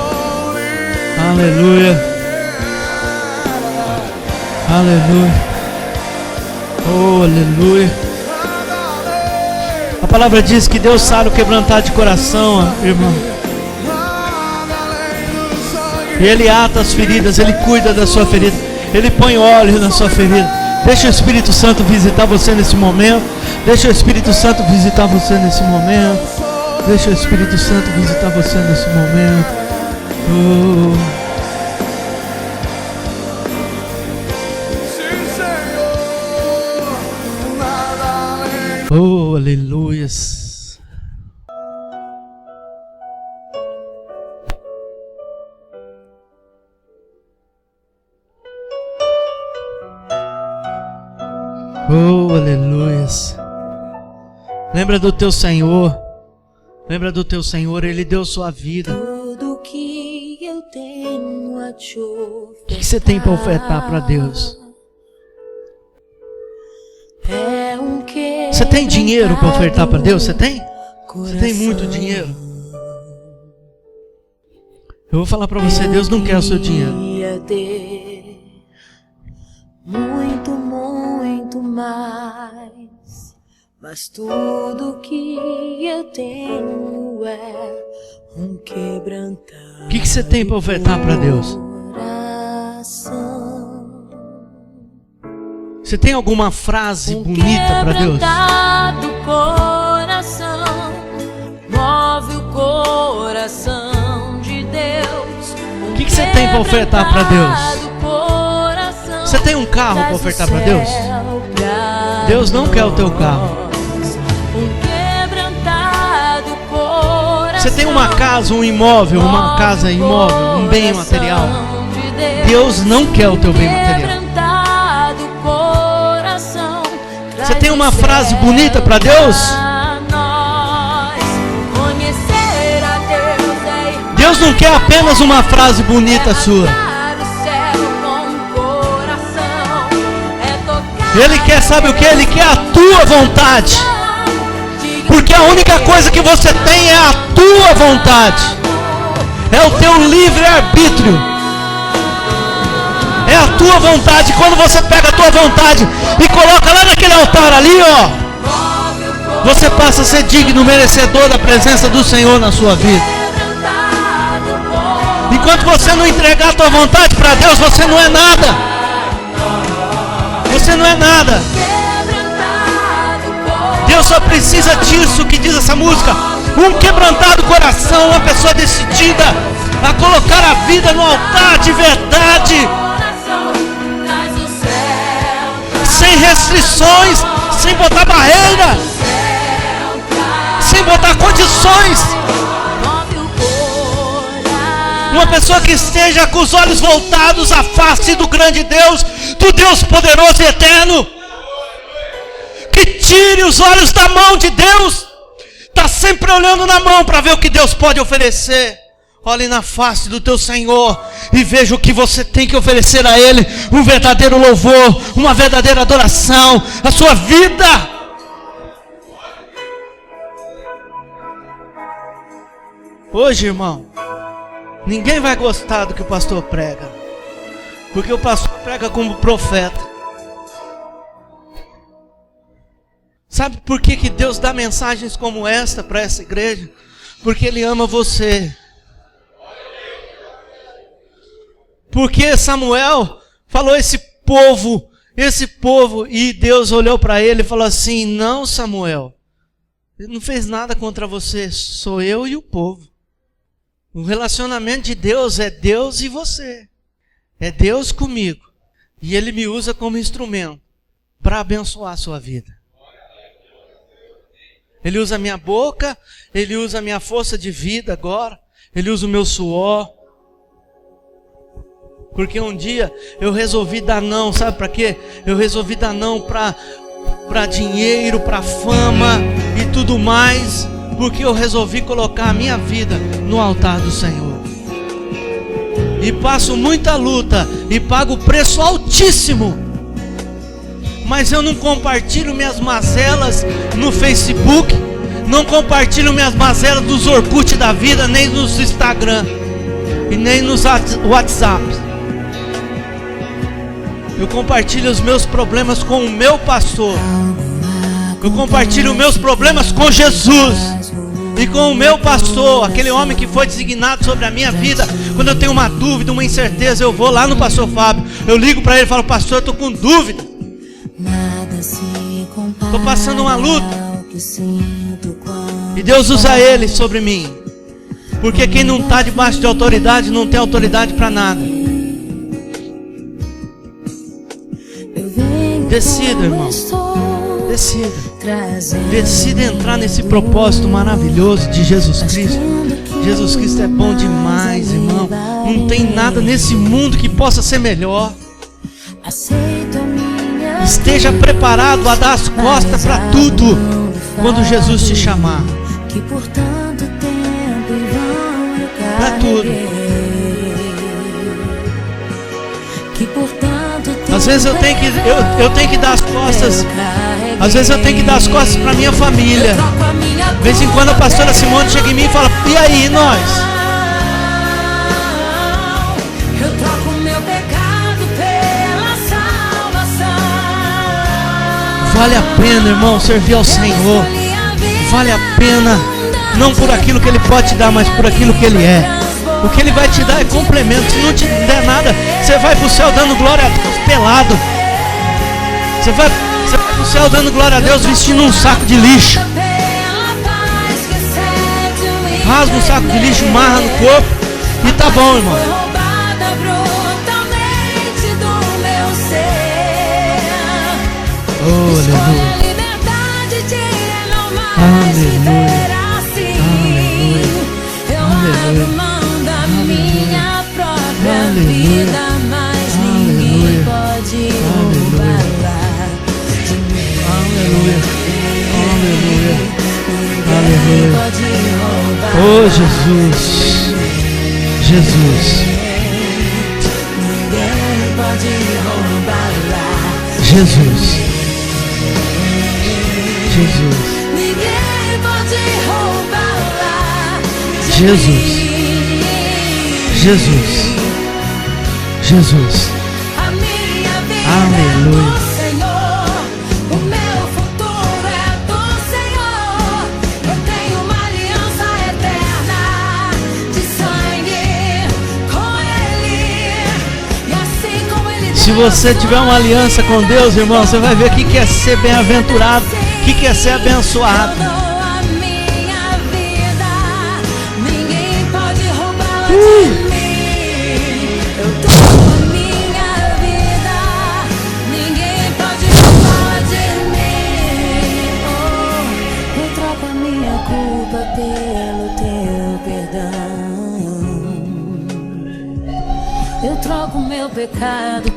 Aleluia. Aleluia. Oh, aleluia. A palavra diz que Deus sara o quebrantado de coração, irmão. E Ele ata as feridas, Ele cuida da sua ferida, Ele põe óleo na sua ferida. Deixa o Espírito Santo visitar você nesse momento. Deixa o Espírito Santo visitar você nesse momento. Deixa o Espírito Santo visitar você nesse momento. Oh, aleluias. Oh, aleluias. Lembra do teu Senhor. Lembra do teu Senhor, Ele deu sua vida. Tudo que eu tenho a te ofertar. O que você tem para ofertar para Deus? Você tem dinheiro para ofertar para Deus? Você tem? Você tem muito dinheiro? Eu vou falar para você, Deus não quer o seu dinheiro. Muito, muito mais. Mas tudo que eu tenho é um quebrantado. O que você tem para ofertar para Deus? Você tem alguma frase bonita para Deus? Coração, move o coração de Deus. O que você tem para ofertar para Deus? Você tem um carro para ofertar para Deus? Deus não quer o teu carro. Você tem uma casa, um imóvel, uma casa imóvel, um bem material. Deus não quer o teu bem material. Você tem uma frase bonita para Deus? Deus não quer apenas uma frase bonita sua. Ele quer, sabe o que? Ele quer a tua vontade. Porque a única coisa que você tem é a tua vontade. É o teu livre-arbítrio. É a tua vontade. Quando você pega a tua vontade e coloca lá naquele altar ali, ó, você passa a ser digno, merecedor da presença do Senhor na sua vida. Enquanto você não entregar a tua vontade para Deus, você não é nada. Você não é nada. Deus só precisa disso que diz essa música. Um quebrantado coração, uma pessoa decidida a colocar a vida no altar de verdade. Sem restrições, sem botar barreira, sem botar condições. Uma pessoa que esteja com os olhos voltados à face do grande Deus, do Deus poderoso e eterno. Que tire os olhos da mão de Deus. Está sempre olhando na mão para ver o que Deus pode oferecer. Olhe na face do teu Senhor e veja o que você tem que oferecer a Ele. Um verdadeiro louvor, uma verdadeira adoração, a sua vida. Hoje, irmão, ninguém vai gostar do que o pastor prega, porque o pastor prega como profeta. Sabe por que Deus dá mensagens como esta para essa igreja? Porque Ele ama você. Porque Samuel falou esse povo, e Deus olhou para ele e falou assim: não, Samuel, ele não fez nada contra você, sou eu e o povo. O relacionamento de Deus é Deus e você, é Deus comigo, e Ele me usa como instrumento para abençoar a sua vida. Ele usa a minha boca, Ele usa a minha força de vida agora, Ele usa o meu suor. Porque um dia eu resolvi dar não, sabe para quê? Eu resolvi dar não para dinheiro, para fama e tudo mais, porque eu resolvi colocar a minha vida no altar do Senhor. E passo muita luta e pago preço altíssimo. Mas eu não compartilho minhas mazelas no Facebook, não compartilho minhas mazelas dos Orkut da vida, nem nos Instagram e nem nos WhatsApp. Eu compartilho os meus problemas com o meu pastor. Eu compartilho os meus problemas com Jesus e com o meu pastor, aquele homem que foi designado sobre a minha vida. Quando eu tenho uma dúvida, uma incerteza, eu vou lá no pastor Fábio, eu ligo para ele e falo: pastor, eu estou com dúvida, estou passando uma luta. E Deus usa ele sobre mim, porque quem não está debaixo de autoridade não tem autoridade para nada. Decida, irmão, decida entrar nesse propósito maravilhoso de Jesus Cristo. Jesus Cristo é bom demais, irmão. Não tem nada nesse mundo que possa ser melhor. Esteja preparado a dar as costas para tudo quando Jesus te chamar. Para tudo. Às vezes eu tenho que dar as costas. Às vezes eu tenho que dar as costas para minha família. De vez em quando a pastora Simone chega em mim e fala: e aí, nós? Eu troco meu pecado pela salvação. Vale a pena, irmão, servir ao Senhor. Vale a pena, não por aquilo que Ele pode te dar, mas por aquilo que Ele é. O que Ele vai te dar é complemento. Se não te der nada, você vai para o céu dando glória a Deus pelado. Você vai para o céu dando glória a Deus vestindo um saco de lixo. Rasga um saco de lixo, marra no corpo e tá bom, irmão. Oh, aleluia. Aleluia. Aleluia. Vida, mas ninguém pode roubar de mim. Aleluia, aleluia, aleluia. Oh, Jesus, Jesus, ninguém pode roubar. Jesus, Jesus, ninguém pode roubar. Jesus, Jesus. Jesus, a minha vida aleluia. É do Senhor, o meu futuro é do Senhor. Eu tenho uma aliança eterna de sangue com Ele, e assim como Ele. Se você tiver uma aliança com Deus, irmão, você vai ver o que é ser bem-aventurado, o que é ser abençoado. A minha vida, ninguém pode roubar de mim.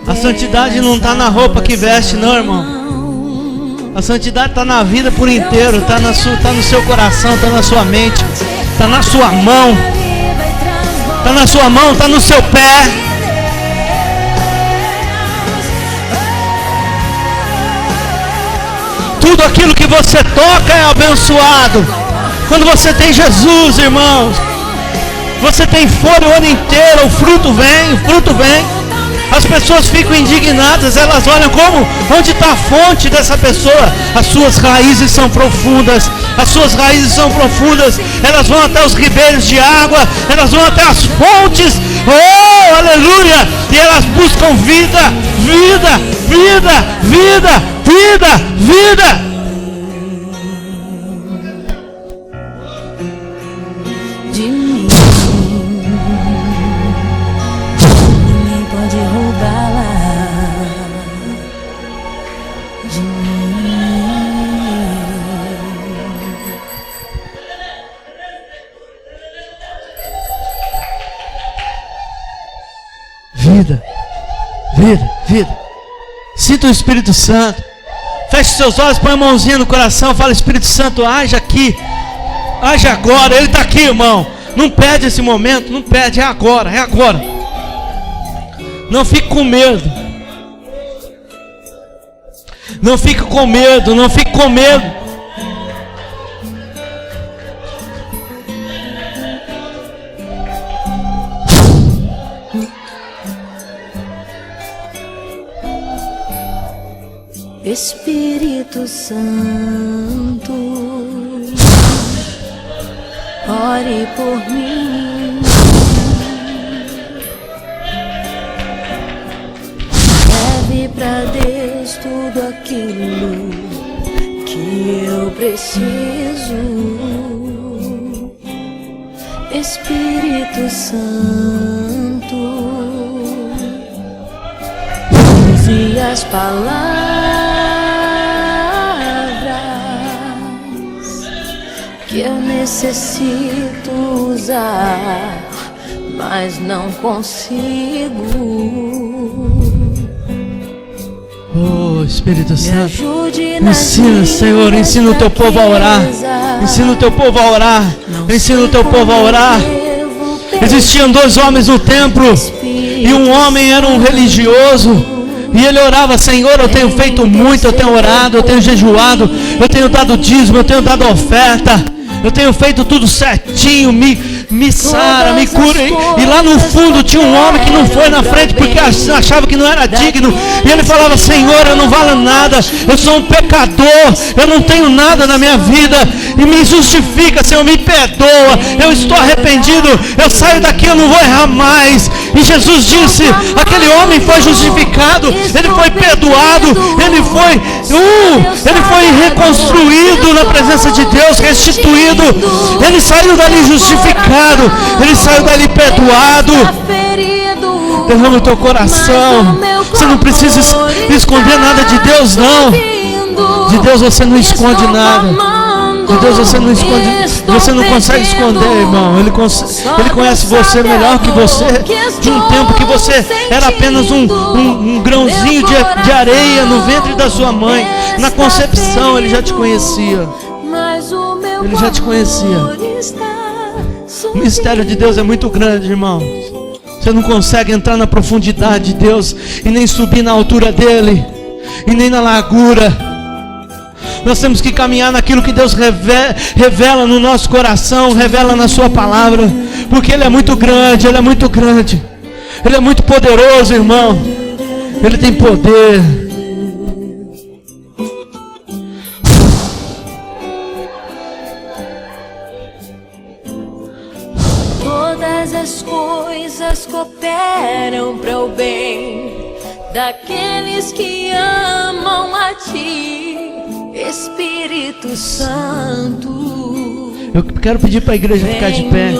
A santidade não está na roupa que veste, não, irmão. A santidade está na vida por inteiro. Está no seu coração, está na sua mente, está na sua mão. Está na sua mão, está no seu pé. Tudo aquilo que você toca é abençoado. Quando você tem Jesus, irmãos, você tem folha o ano inteiro, o fruto vem. As pessoas ficam indignadas, elas olham onde está a fonte dessa pessoa. As suas raízes são profundas, elas vão até os ribeiros de água, elas vão até as fontes, oh, aleluia, e elas buscam vida. vida. Sinta o Espírito Santo. Feche seus olhos, põe a mãozinha no coração, fala: Espírito Santo, age aqui, age agora. Ele está aqui, irmão. Não perde esse momento, não perde, é agora, é agora. Não fique com medo. Não fique com medo, não fique com medo. Espírito Santo, ore por mim. Leve pra Deus tudo aquilo que eu preciso. Espírito Santo, use as palavras que eu necessito usar, mas não consigo. Oh, Espírito Santo, ensina, Senhor, ensina o teu povo a orar. Ensina o teu povo a orar. Ensina o teu povo a orar. Existiam 2 homens no templo, e um homem era um religioso, e ele orava: Senhor, eu tenho feito muito, eu tenho orado, eu tenho jejuado, eu tenho dado dízimo, eu tenho dado oferta, eu tenho feito tudo certinho, me sara, me cura. E lá no fundo tinha um homem que não foi na frente porque achava que não era digno. E ele falava: Senhor, eu não valho nada, eu sou um pecador, eu não tenho nada na minha vida, e me justifica, Senhor, me perdoa, eu estou arrependido, eu saio daqui, eu não vou errar mais. E Jesus disse: aquele homem foi justificado, ele foi perdoado, ele foi reconstruído na presença de Deus, restituído. Ele saiu dali justificado, ele saiu dali perdoado. Derrama o teu coração. Você não precisa esconder nada de Deus, não. De Deus você não esconde nada. De Deus você não esconde. Você não consegue esconder, irmão. Ele conhece você melhor que você. De um tempo que você era apenas um grãozinho de areia no ventre da sua mãe. Na concepção ele já te conhecia. Ele já te conhecia. O mistério de Deus é muito grande, irmão. Você não consegue entrar na profundidade de Deus, e nem subir na altura dele, e nem na largura. Nós temos que caminhar naquilo que Deus revela no nosso coração, revela na sua palavra, porque Ele é muito grande, Ele é muito grande, Ele é muito poderoso, irmão. Ele tem poder. Todas as coisas cooperam para o bem daqueles que amam a Ti, Espírito Santo. Eu quero pedir para a igreja ficar de pé.